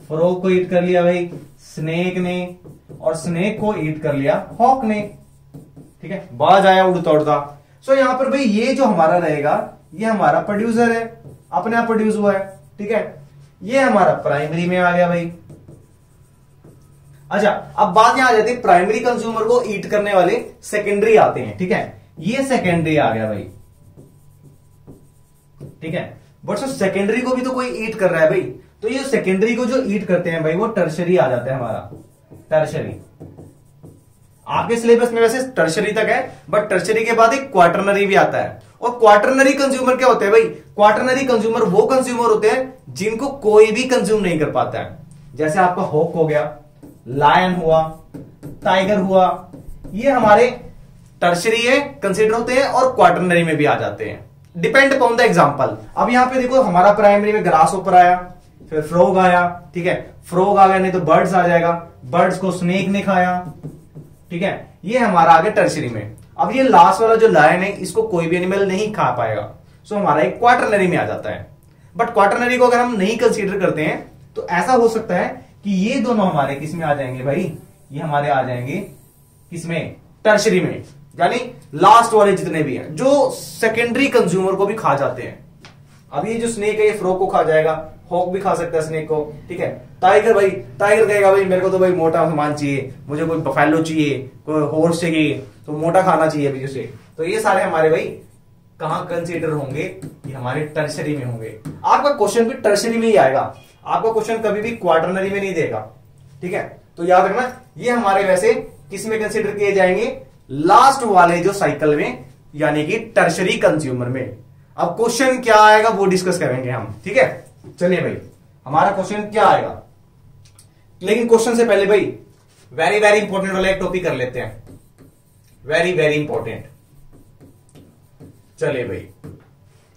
[SPEAKER 1] फ्रॉग को ईट कर लिया भाई स्नेक ने, और स्नेक को ईट कर लिया हॉक ने। ठीक है, बाज आया उड़ता उड़ता। सो यहां पर भाई ये जो हमारा रहेगा ये हमारा प्रोड्यूसर है, अपने आप प्रोड्यूस हुआ है। ठीक है, ये हमारा प्राइमरी में आ गया भाई। अच्छा, अब बात यहां आ जाती है प्राइमरी कंज्यूमर को ईट करने वाले सेकेंडरी आते हैं, ठीक है। ये सेकेंडरी आ गया भाई, ठीक है। बट सो सेकेंडरी को भी तो कोई ईट कर रहा है भाई, तो ये सेकेंडरी को जो ईट करते हैं भाई वो टर्शरी आ जाता है हमारा, टर्शरी। आपके सिलेबस में वैसे टर्शरी तक है, बट टर्शरी के बाद एक क्वार्टरनरी भी आता है। और क्वार्टरनरी कंज्यूमर क्या होते हैं भाई? क्वार्टरनरी कंज्यूमर वो कंज्यूमर होते हैं जिनको कोई भी कंज्यूम नहीं कर पाता है। जैसे आपका हॉक हो गया, लायन हुआ, टाइगर हुआ, ये हमारे टर्शरी है, कंसीडर होते हैं और क्वार्टरनरी में भी आ जाते हैं, डिपेंड अपॉन द एग्जांपल। अब यहां पे देखो हमारा प्राइमरी में ग्रास ऊपर आया, फिर फ्रॉग आया, ठीक है। फ्रॉग आ गया, नहीं तो बर्ड्स आ जाएगा, बर्ड्स को स्नेक ने खाया, ठीक है। ये हमारा आ गया टर्शरी में। अब ये लास्ट वाला जो लायन है इसको कोई भी एनिमल नहीं खा पाएगा, सो हमारा एक क्वार्टरनरी में आ जाता है। बट क्वार्टरनरी को अगर हम नहीं कंसीडर करते हैं तो ऐसा हो सकता है कि ये दोनों हमारे किस में आ जाएंगे भाई? ये हमारे आ जाएंगे किसमें? टर्शरी में, यानी लास्ट वाले जितने भी हैं जो सेकेंडरी कंज्यूमर को भी खा जाते हैं। अब ये जो स्नेक है ये फ्रॉग को खा जाएगा, हॉक भी खा सकता है स्नेक को, ठीक है। टाइगर भाई, टाइगर कहेगा भाई मेरे को तो भाई मोटा सामान चाहिए, मुझे कोई बफेलो चाहिए, कोई हॉर्स चाहिए, तो मोटा खाना चाहिए अभी उसे। तो ये सारे हमारे भाई कहां कंसीडर होंगे? ये हमारे टर्शरी में होंगे। आपका क्वेश्चन भी टर्शरी में ही आएगा, आपका क्वेश्चन कभी भी क्वार्टरनरी में नहीं देगा, ठीक है। तो याद रखना ये हमारे वैसे किस में कंसीडर किए जाएंगे? लास्ट वाले जो साइकिल में, यानी कि टर्शरी कंज्यूमर में। अब क्वेश्चन क्या आएगा वो डिस्कस करेंगे हम, ठीक है। चलिए भाई, हमारा क्वेश्चन क्या आएगा, लेकिन क्वेश्चन से पहले भाई वेरी वेरी इंपॉर्टेंट वाला एक टॉपिक कर लेते हैं, वेरी वेरी इंपॉर्टेंट। चलिए भाई,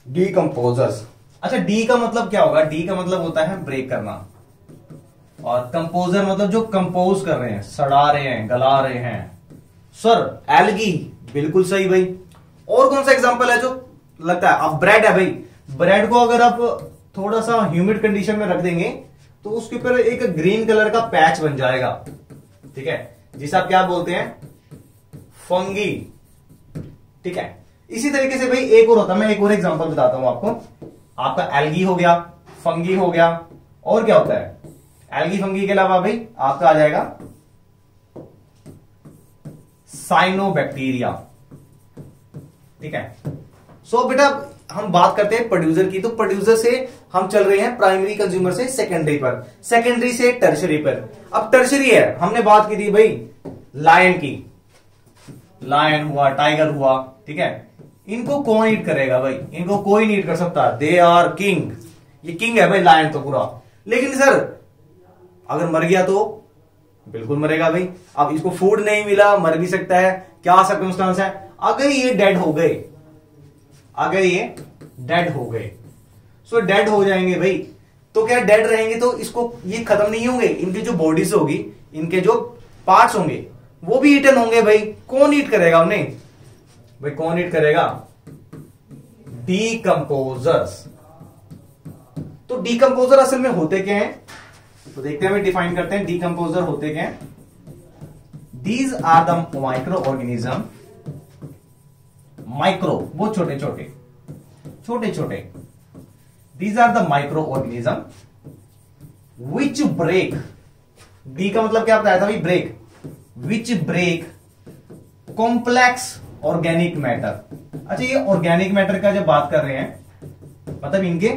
[SPEAKER 1] डीकंपोजर्स। अच्छा, डी का मतलब क्या होगा? डी का मतलब होता है ब्रेक करना, और कंपोजर मतलब जो कंपोज कर रहे हैं, सड़ा रहे हैं, गला रहे हैं। सर एल्गी, बिल्कुल सही भाई। और कौन सा एग्जांपल है जो लगता है? अब ब्रेड है भाई, ब्रेड को अगर आप थोड़ा सा ह्यूमिड कंडीशन में रख देंगे तो उसके ऊपर एक ग्रीन कलर का पैच बन जाएगा, ठीक है, जिसे आप क्या बोलते हैं? फंगी, ठीक है। इसी तरीके से भाई एक और होता है, मैं एक और एग्जांपल बताता हूं आपको। आपका एल्गी हो गया, फंगी हो गया, और क्या होता है? एल्गी फंगी के अलावा भाई आपका आ जाएगा साइनोबैक्टीरिया, ठीक है। सो बेटा हम बात करते हैं प्रोड्यूसर की, तो प्रोड्यूसर से हम चल रहे हैं प्राइमरी कंज्यूमर से सेकेंडरी पर, सेकेंडरी से टर्शरी पर। अब टर्शरी है, हमने बात की थी भाई लायन की, लायन हुआ, टाइगर हुआ, ठीक है। इनको कौन ईट करेगा भाई? इनको कोई नहीं ईट कर सकता, दे आर किंग। ये किंग है भाई लायन तो पूरा। लेकिन सर अगर मर गया तो? बिल्कुल मरेगा भाई। अब इसको फूड नहीं मिला, मर भी सकता है, क्या सर्कमस्टांस है? अगर ये डेड हो गए, अगर ये डेड हो गए, सो डेड हो जाएंगे भाई, तो क्या डेड रहेंगे तो इसको ये खत्म नहीं होंगे, इनकी जो बॉडीज होगी, इनके जो पार्ट्स होंगे वो भी ईटन होंगे भाई। कौन ईट करेगा उन्हें भाई? कौन ईट करेगा? डीकंपोजर्स। तो डीकंपोजर असल में होते क्या हैं? तो देखते हैं, डिफाइन करते हैं डीकंपोजर होते क्या हैं। These are the micro organism, micro वो छोटे छोटे छोटे छोटे, these are the micro organism which break, D का मतलब क्या बताया था भाई? Break, which break complex organic matter. अच्छा, ये ऑर्गेनिक मैटर का जब बात कर रहे हैं, मतलब इनके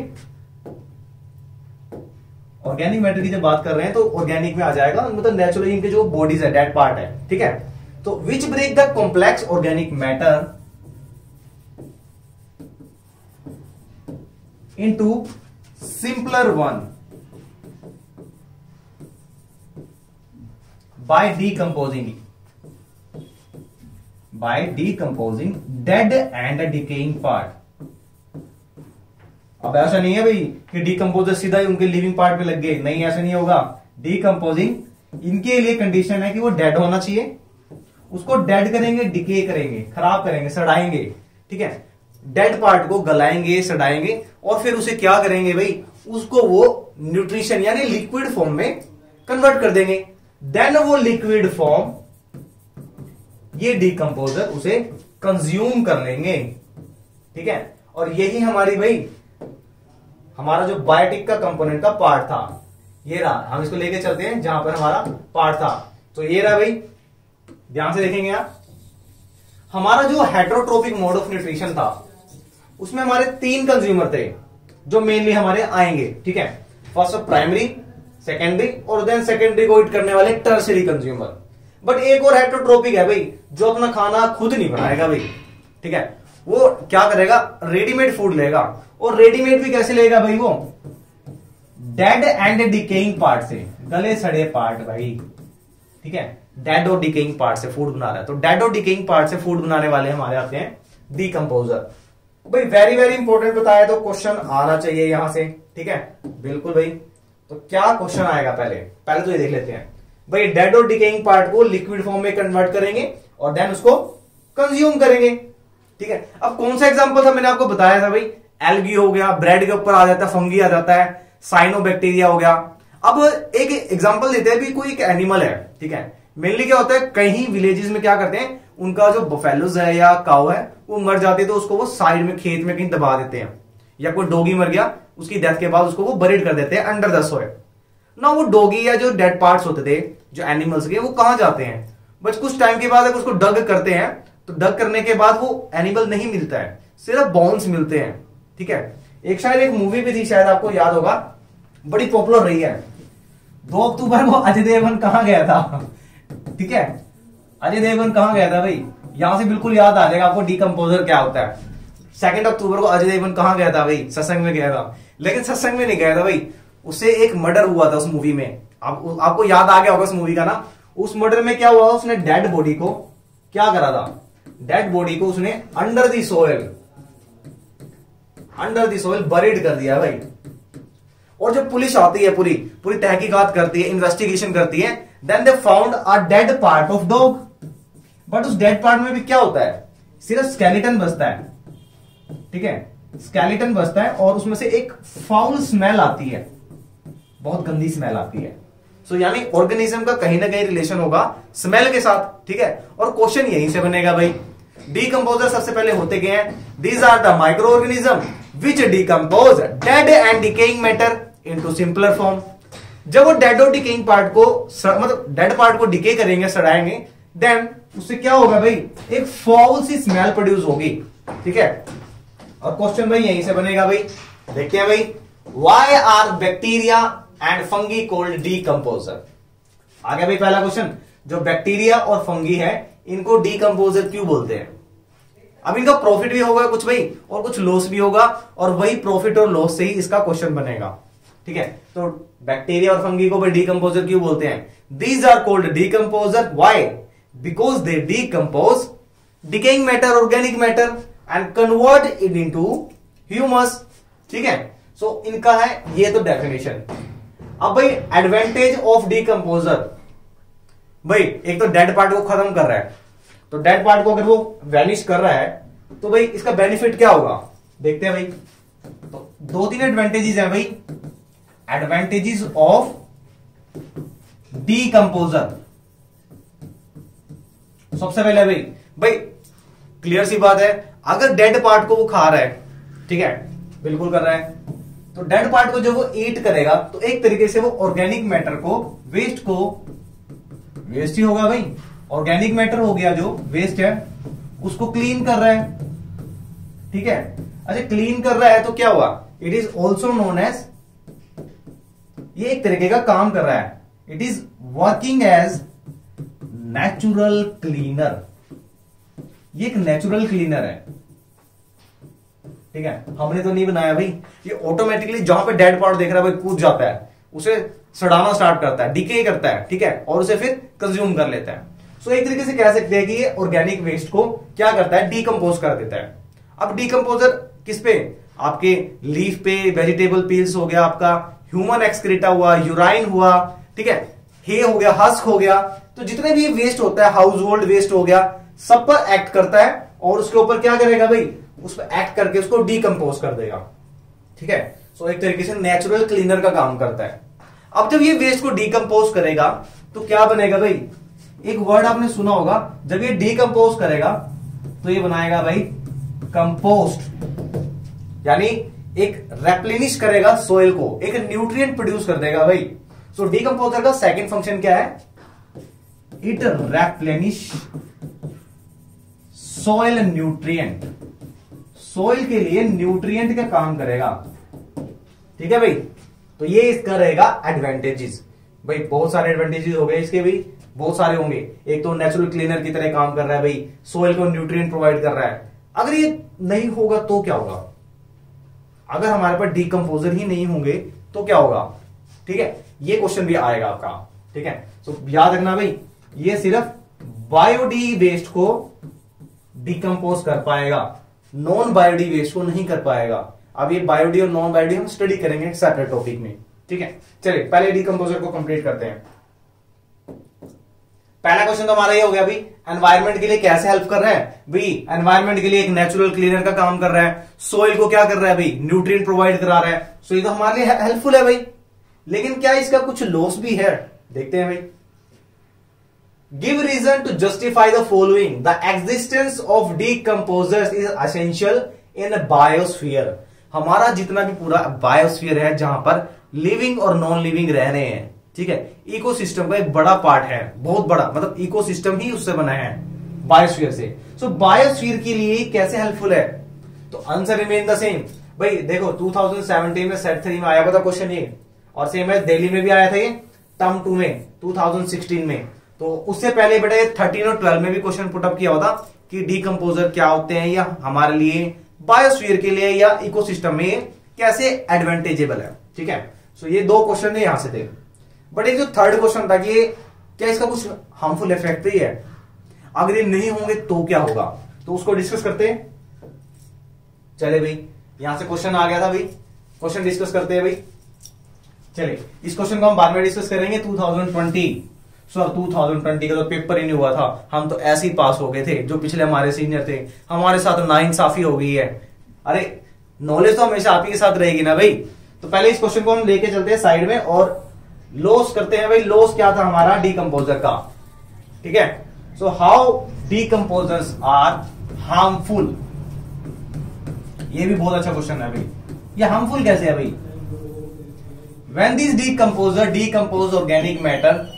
[SPEAKER 1] ऑर्गेनिक मैटर की जब बात कर रहे हैं तो ऑर्गेनिक में आ जाएगा, मतलब नेचुरली इनके जो बॉडीज है, डेड पार्ट है, ठीक है। तो which break the complex organic matter into simpler one by decomposing dead and decaying part। अब ऐसा नहीं है भाई कि डीकंपोजर सीधा ही उनके लिविंग पार्ट पे लग गए, नहीं ऐसा नहीं होगा। डीकंपोजिंग इनके लिए कंडीशन है कि वो डेड होना चाहिए, उसको डेड करेंगे, डिके करेंगे, खराब करेंगे, सड़ाएंगे, ठीक है। डेड पार्ट को गलाएंगे, सड़ाएंगे, और फिर उसे क्या करेंगे भाई? उसको वो न्यूट्रिशन यानी लिक्विड फॉर्म में कन्वर्ट कर देंगे। देन वो लिक्विड फॉर्म ये डीकंपोजर उसे कंज्यूम कर लेंगे, ठीक है। और यही हमारी भाई हमारा जो बायोटिक का कंपोनेंट का पार्ट था, ये रहा, हम इसको लेके चलते हैं जहां पर हमारा पार्ट था। तो ये रहा भाई, ध्यान से देखेंगे आप, हमारा जो हेटेरोट्रोपिक मोड ऑफ न्यूट्रिशन था उसमें हमारे 3 कंज्यूमर थे जो मेनली हमारे आएंगे, ठीक है। फर्स्ट प्राइमरी, सेकेंडरी और देन सेकेंडरी को हिट करने वाले टर्सरी कंज्यूमर। बट एक और हेटेरोट्रोपिक है भाई, जो अपना खाना खुद नहीं बनाएगा भाई, ठीक है। वो क्या करेगा, रेडीमेड फूड लेगा, और रेडीमेड भी कैसे लेगा भाई, वो डेड एंड डिकेइंग पार्ट से, गले सड़े पार्ट भाई, ठीक है। डेड और डिकेइंग पार्ट से फूड बना रहा है, तो डेड और डिकेइंग पार्ट से फूड बनाने वाले हमारे आते हैं डीकंपोजर। भाई वेरी वेरी इंपॉर्टेंट बताया, तो क्वेश्चन आना चाहिए यहां से, ठीक है, बिल्कुल भाई। तो क्या क्वेश्चन आएगा, पहले तो ये देख लेते हैं भाई। डेड और डिकेइंग पार्ट को लिक्विड फॉर्म में कन्वर्ट करेंगे और देन उसको कंज्यूम करेंगे, ठीक है। अब कौन सा एग्जांपल था, मैंने आपको बताया था भाई, एल्गी हो गया, ब्रेड के ऊपर आ जाता है, फंगी आ जाता है, साइनोबैक्टीरिया हो गया। अब एक एग्जांपल देते हैं भी, कोई एक एनिमल है, ठीक है। मेनली क्या होता है, कहीं विलेजेस में क्या करते हैं, उनका जो बफेलोज है या काऊ है वो मर जाती है, तो उसको वो साइड में खेत में कहीं दबा देते हैं, या कोई डॉगी मर गया, उसकी डेथ के बाद उसको वो बरीड कर देते हैं अंडर द सॉइल ना। वो डॉगी या जो डेड पार्ट्स होते थे जो एनिमल्स के, वो कहां जाते हैं, बस कुछ टाइम के बाद अगर उसको डग करते हैं तो डग करने के बाद वो एनिमल नहीं मिलता है, सिर्फ बोन्स मिलते हैं, ठीक है। एक शायद एक मूवी भी थी, शायद आपको याद होगा, बड़ी पॉपुलर रही है, 2 अक्टूबर को अजय देवगन कहां गया था, ठीक है। अजय देवगन कहां गया था भाई, यहां से बिल्कुल याद आ जाएगा आपको डीकंपोजर क्या होता है। 2 अक्टूबर को अजय देवगन कहां गया था भाई, सत्संग में गया था। लेकिन सत्संग में नहीं गया था भाई, उससे एक मर्डर हुआ था उस मूवी में, आपको याद आ गया होगा उस मूवी का ना। उस मर्डर में क्या हुआ, उसने डेड बॉडी को क्या करा था, डेड बॉडी को उसने अंडर दी सोइल बरीड कर दिया भाई। और जब पुलिस आती है, पूरी तहकीकात करती है, इन्वेस्टिगेशन करती है, then they found a dead part of dog. But उस डेड पार्ट में भी क्या होता है, सिर्फ स्केलेटन बचता है, ठीक है, स्केलेटन बचता है, और उसमें से एक फाउल स्मेल आती है, बहुत गंदी स्मेल आती है। सो यानी ऑर्गेनिज्म का कहीं ना कहीं रिलेशन होगा स्मेल के साथ, ठीक है। और क्वेश्चन यहीं से बनेगा भाई, डीकंपोजर सबसे पहले होते गए हैं, these are the micro organism which decompose dead and decaying matter into simpler form. जब वो डेड और डिकेइंग पार्ट को मतलब डेड पार्ट को डिके करेंगे, सड़ाएंगे, देन उससे क्या होगा भाई, एक फाउल सी स्मेल प्रोड्यूस होगी, ठीक है। और क्वेश्चन भाई यहीं से बनेगा भाई, देखते हैं भाई, why are bacteria and fungi called decomposer. आ गया भाई पहला क्वेश्चन, जो बैक्टीरिया और फंगी है इनको डीकंपोजर क्यों बोलते हैं। अब इनका प्रॉफिट भी होगा कुछ भाई, और कुछ लॉस भी होगा, और वही प्रॉफिट और लॉस से ही इसका क्वेश्चन बनेगा, ठीक है। तो बैक्टीरिया और फंगी को भाई डीकंपोजर क्यों बोलते हैं, these are called decomposer, why, because they decompose decaying matter, organic matter, and convert it into humus, ठीक है। सो इनका है ये तो डेफिनेशन। अब भाई एडवांटेज ऑफ डीकंपोजर, भाई एक तो डेड पार्ट को खत्म कर रहा है, तो डेड पार्ट को अगर वो वैनिश कर रहा है तो भाई इसका बेनिफिट क्या होगा, देखते हैं भाई। तो 2-3 एडवांटेजेस हैं भाई, एडवांटेजेस ऑफ डीकंपोजर। सबसे पहले भाई क्लियर सी बात है, अगर डेड पार्ट को वो खा रहा है, ठीक है, बिल्कुल कर रहा है, तो डेड पार्ट को जब वो ईट करेगा तो एक तरीके से वो ऑर्गेनिक मैटर को, वेस्ट ही होगा भाई, ऑर्गेनिक मैटर हो गया जो वेस्ट है उसको क्लीन कर रहा है, ठीक है। अच्छा क्लीन कर रहा है तो क्या हुआ, it is also known as, ये एक तरीके का काम कर रहा है, it is working as natural cleaner. ये एक नेचुरल क्लीनर है, ठीक है, हमने तो नहीं बनाया भाई, ये ऑटोमेटिकली जहां पे डेड पार्ट देख रहा है भाई कूद जाता है, उसे सड़ाना स्टार्ट करता है, डिके करता है, ठीक है, और उसे फिर कंज्यूम कर लेता है। सो एक तरीके से कह सकते हैं कि ये ऑर्गेनिक वेस्ट को क्या करता है, डीकंपोज कर देता है। अब डीकंपोजर किस पे, आपके लीफ पे, वेजिटेबल पील्स हो गया, आपका ह्यूमन एक्सक्रीटा हुआ, यूराइन हुआ, ठीक है, हे हो गया, हस्क हो गया, तो जितने भी वेस्ट होता है, हाउस होल्ड वेस्ट हो गया, सब पर एक्ट करता है, और उसके ऊपर क्या करेगा भाई, उस पर एक्ट करके उसको डीकंपोज कर देगा, ठीक है। सो एक तरीके से नेचुरल क्लीनर का काम करता है। अब जब ये वेस्ट को डीकंपोज करेगा तो क्या बनेगा भाई, एक वर्ड आपने सुना होगा, जब ये डीकंपोज करेगा तो ये बनाएगा भाई कंपोस्ट, यानी एक रेप्लेनिश करेगा सोइल को, एक न्यूट्रिएंट प्रोड्यूस कर देगा भाई। सो डीकंपोजर का सेकंड फंक्शन क्या है? इट रेप्लेनिश सोइल न्यूट्रिएंट, सोइल के लिए न्यूट्रिएंट का काम करेगा। ठीक है भाई, तो ये इसका रहेगा एडवांटेजेस। भाई बहुत सारे एडवांटेजेस हो गए इसके, भी बहुत सारे होंगे। एक तो नेचुरल क्लीनर की तरह काम कर रहा है भाई, सोइल को न्यूट्रिएंट प्रोवाइड कर रहा है। अगर ये नहीं होगा तो क्या होगा? अगर हमारे पास डीकंपोजर ही नहीं होंगे तो क्या होगा? ठीक है, ये क्वेश्चन भी आएगा आपका। ठीक है, तो याद रखना भाई, ये सिर्फ बायोडी वेस्ट को डिकम्पोज कर पाएगा, नॉन बायोडी वेस्ट को नहीं कर पाएगा। अब ये बायोडी और नॉन बायोडी हम स्टडी करेंगे सेपरेट टॉपिक में। ठीक है, चलिए पहले डीकंपोजर को कंप्लीट करते हैं। पहला क्वेश्चन तो हमारा ये हो गया भाई, एनवायरनमेंट के लिए कैसे हेल्प कर रहा है? भाई एनवायरनमेंट के लिए एक नेचुरल क्लीनर का काम कर रहा है, सोइल को क्या कर रहा है भाई? न्यूट्रिएंट प्रोवाइड करा रहा है। सो ये तो हमारे लिए हेल्पफुल है भाई, लेकिन क्या इसका कुछ लॉस भी है? देखते हैं भाई। Give reason to justify the following, the existence of decomposers is essential in biosphere. हमारा जितना भी पूरा बायोस्फीयर है, जहां पर लिविंग और नॉन लिविंग रह रहे हैं, ठीक है, इकोसिस्टम का एक बड़ा पार्ट है, बहुत बड़ा, मतलब इकोसिस्टम ही उससे बना है बायोस्फीयर से। सो बायोस्फीयर के लिए कैसे हेल्पफुल है? तो आंसर रिमेन द सेम भाई। देखो 2017 में सेट 3 में आया हुआ था क्वेश्चन ये, और सेम है दिल्ली में भी आया था ये टर्म 2 में 2016 में। तो उससे पहले बेटा 13 और 12 में भी क्वेश्चन पुटअप किया हुआ था कि डीकंपोजर क्या होते हैं, या हमारे लिए बायोस्फीयर के लिए या इकोसिस्टम में कैसे एडवांटेजेबल है। ठीक है, सो ये दो क्वेश्चन यहां से थे। बट एक जो थर्ड क्वेश्चन था कि क्या इसका कुछ हार्मफुल इफेक्ट भी है? अगर ये नहीं होंगे तो क्या होगा, तो उसको डिस्कस करते हैं। चले भाई, यहां से क्वेश्चन आ गया था भाई, क्वेश्चन डिस्कस करते हैं भाई। चले, इस क्वेश्चन को हम बाद में डिस्कस करेंगे। 2020 का तो पेपर ही नहीं हुआ था, हम तो ऐसे ही पास हो गए थे। जो पिछले हमारे सीनियर थे, हमारे साथ नाइंसाफी हो गई है। अरे नॉलेज तो हमेशा आप ही के साथ रहेगी ना भाई। तो पहले इस क्वेश्चन को हम लेके चलते हैं साइड में और लॉस करते हैं भाई। लॉस क्या था हमारा डीकंपोजर का? ठीक है, so how decomposers are harmful. ये भी बहुत अच्छा क्वेश्चन है भाई। ये हार्मफुल कैसे है भाई? When this decomposer decompose organic matter,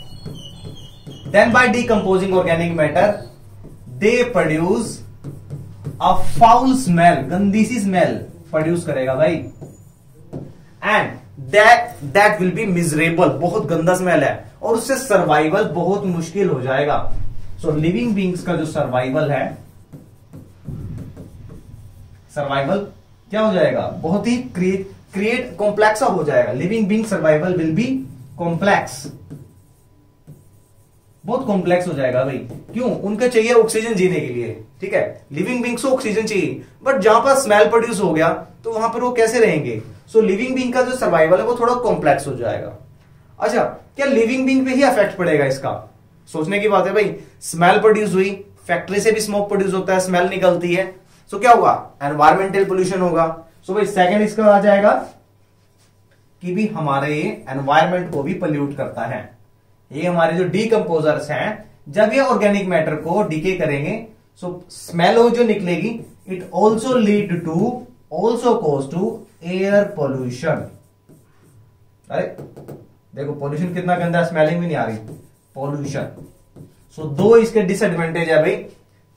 [SPEAKER 1] then by decomposing organic matter they produce a foul smell, गंदी सी स्मेल प्रोड्यूस करेगा भाई, and that will be miserable, बहुत गंदा स्मेल है, और उससे सर्वाइवल बहुत मुश्किल हो जाएगा। सो लिविंग बींग्स का जो सर्वाइवल है, सर्वाइवल क्या हो जाएगा? बहुत ही क्रिएट कॉम्प्लेक्स हो जाएगा। Living being survival will be complex, बहुत कॉम्प्लेक्स हो जाएगा भाई। क्यों? उनका चाहिए ऑक्सीजन जीने के लिए। ठीक है, लिविंग बींग्स को ऑक्सीजन चाहिए, बट जहां पर स्मेल प्रोड्यूस हो गया तो वहां पर वो कैसे रहेंगे? सो लिविंग बींग का जो सर्वाइवल है वो थोड़ा कॉम्प्लेक्स हो जाएगा। अच्छा, क्या लिविंग बींग पे ही इफेक्ट पड़ेगा इसका? सोचने की बात है भाई। स्मेल प्रोड्यूस हुई, फैक्ट्री से भी स्मोक प्रोड्यूस होता है, स्मेल निकलती है, सो क्या होगा? एनवायरमेंटल पोल्यूशन होगा। सो भाई सेकंड इसका आ जाएगा कि भी हमारे एनवायरमेंट को भी पोल्यूट करता है। ये हमारे जो डीकंपोजर्स हैं, जब ये ऑर्गेनिक मैटर को डीके करेंगे, सो स्मेल जो निकलेगी, it also lead to, also cause to air pollution. अरे देखो पोल्यूशन कितना गंदा, स्मेलिंग भी नहीं आ रही, पोल्यूशन। सो दो इसके डिसएडवांटेज है भाई।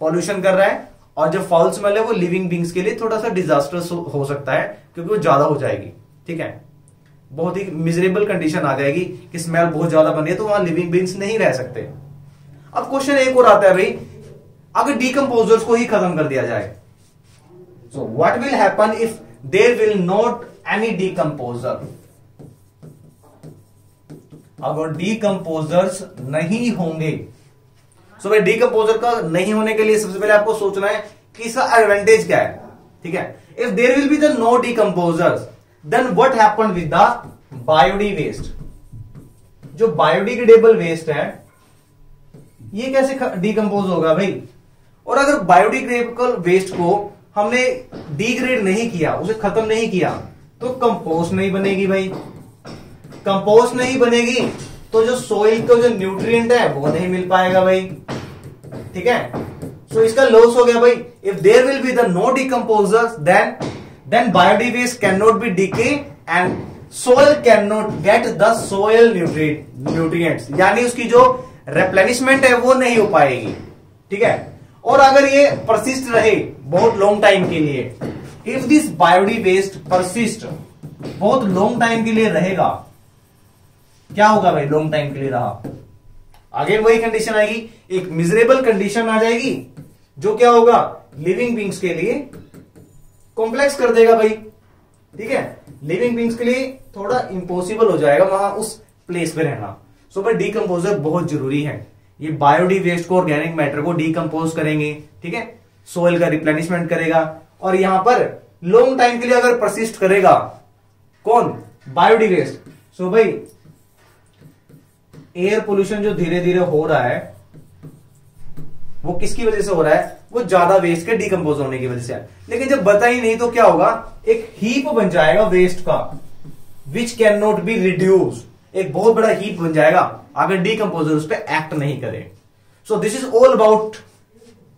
[SPEAKER 1] पोल्यूशन कर रहा है, और जो फाउल स्मेल है वो लिविंग बींग्स के लिए थोड़ा सा डिजास्टर्स हो सकता है, क्योंकि वो ज्यादा हो जाएगी। ठीक है, बहुत ही मिजरेबल कंडीशन आ जाएगी कि स्मेल बहुत ज्यादा बन रही है, तो वहां लिविंग बींग्स नहीं रह सकते। अब क्वेश्चन एक और आता है भाई, अगर डीकंपोजर्स को ही खत्म कर दिया जाए, so what will happen if there will not any decomposer? अगर डीकंपोजर्स नहीं होंगे, सो भाई डीकंपोजर का नहीं होने के लिए सबसे पहले आपको सोचना है कि इसका एडवांटेज क्या है। ठीक है, if there will be the no decomposers, then what happen with the बायोडी वेस्ट? जो बायोडिग्रेडेबल वेस्ट है, ये कैसे डीकंपोज होगा भाई? और अगर बायोडिग्रेडेबल वेस्ट को हमने डिग्रेड नहीं किया, उसे खत्म नहीं किया, तो कंपोस्ट नहीं बनेगी भाई। कंपोस्ट नहीं बनेगी तो जो सोइल का जो न्यूट्रिएंट है वो नहीं मिल पाएगा भाई। ठीक है, सो इसका लॉस हो गया भाई। If there will be the no decomposers, then then बायोडिवेस्ट can not be decay and soil can not get the soil nutrients, यानी उसकी जो रिप्लेनिशमेंट है वो नहीं हो पाएगी। ठीक है, और अगर ये परसिस्ट रहे बहुत लॉन्ग टाइम के लिए, इफ दिस बायोडिवेस्ट परसिस्ट, बहुत लॉन्ग टाइम के लिए रहेगा, क्या होगा भाई, लॉन्ग टाइम के लिए रहा, आगे वही कंडीशन आएगी, एक मिजरेबल कंडीशन आ जाएगी, जो क्या होगा, लिविंग बींग्स के लिए कॉम्प्लेक्स कर देगा भाई। ठीक है, लिविंग बींग्स के लिए थोड़ा इंपॉसिबल हो जाएगा वहां उस प्लेस पे रहना। सो भाई डीकंपोजर बहुत जरूरी है, ये बायोडिवेस्ट को, ऑर्गेनिक मैटर को डीकंपोज करेंगे। ठीक है, सोइल का रिप्लेनिशमेंट करेगा, और यहां पर लॉन्ग टाइम के लिए अगर परसिस्ट करेगा कौन, बायोडिवेस्ट। सो भाई एयर पोल्यूशन जो धीरे धीरे हो रहा है वो किसकी वजह से हो रहा है, वो ज्यादा वेस्ट के डीकंपोज होने की वजह से है। लेकिन जब बता ही नहीं तो क्या होगा, एक हीप बन जाएगा वेस्ट का, which can not be reduce, एक बहुत बड़ा हीप बन जाएगा अगर डीकंपोजर उस पर एक्ट नहीं करे। So this is all about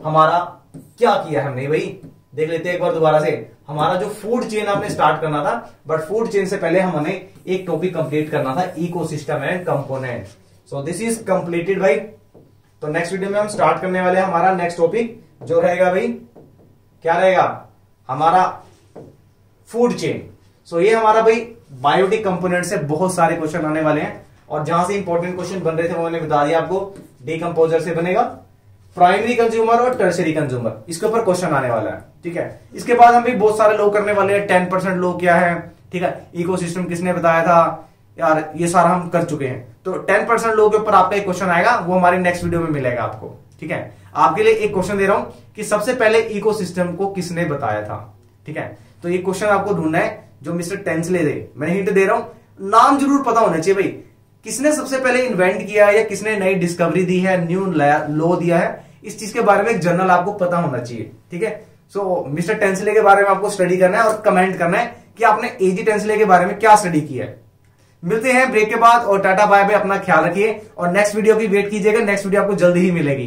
[SPEAKER 1] हमारा क्या किया हमने भाई, देख लेते हैं एक बार दोबारा से। हमारा जो फूड चेन आपने स्टार्ट करना था, बट फूड चेन से पहले हमें एक टॉपिक कंप्लीट करना था, ecosystem and component. So this is completed भाई। तो नेक्स्ट वीडियो में हम स्टार्ट करने वाले हैं हमारा नेक्स्ट टॉपिक, जो रहेगा भाई, क्या रहेगा, हमारा फूड चेन। सो ये हमारा भाई बायोटिक कंपोनेंट से बहुत सारे क्वेश्चन आने वाले हैं, और जहां से इंपॉर्टेंट क्वेश्चन बन रहे थे वो मैंने बता दिया आपको। डीकंपोजर से बनेगा, प्राइमरी कंज्यूमर और टर्शरी कंज्यूमर, इसके ऊपर क्वेश्चन आने वाला है। ठीक है, इसके बाद हम भी बहुत सारे लोग करने वाले हैं, 10% लोग क्या है। ठीक है, इकोसिस्टम किसने बताया था यार, ये सारा हम कर चुके हैं। तो 10% लोगों के ऊपर आपका एक क्वेश्चन आएगा, वो हमारी नेक्स्ट वीडियो में मिलेगा आपको। ठीक है, आपके लिए एक क्वेश्चन दे रहा हूं कि सबसे पहले इकोसिस्टम को किसने बताया था। ठीक है, तो ये क्वेश्चन आपको ढूंढना है, जो मिस्टर टेंसले दे, मैं हिंट दे रहा हूं, नाम जरूर पता होना चाहिए भाई, किसने सबसे पहले इन्वेंट किया है या किसने नई डिस्कवरी दी है, न्यू लॉ दिया है, इस चीज के बारे में एक जर्नल आपको पता होना चाहिए। ठीक है, सो मिस्टर टेंसले के बारे में आपको स्टडी करना है और कमेंट करना है कि आपने एजी टेंसले के बारे में क्या स्टडी किया है। मिलते हैं ब्रेक के बाद, और टाटा बाय बाय, अपना ख्याल रखिए और नेक्स्ट वीडियो की वेट कीजिएगा, नेक्स्ट वीडियो आपको जल्दी ही मिलेगी।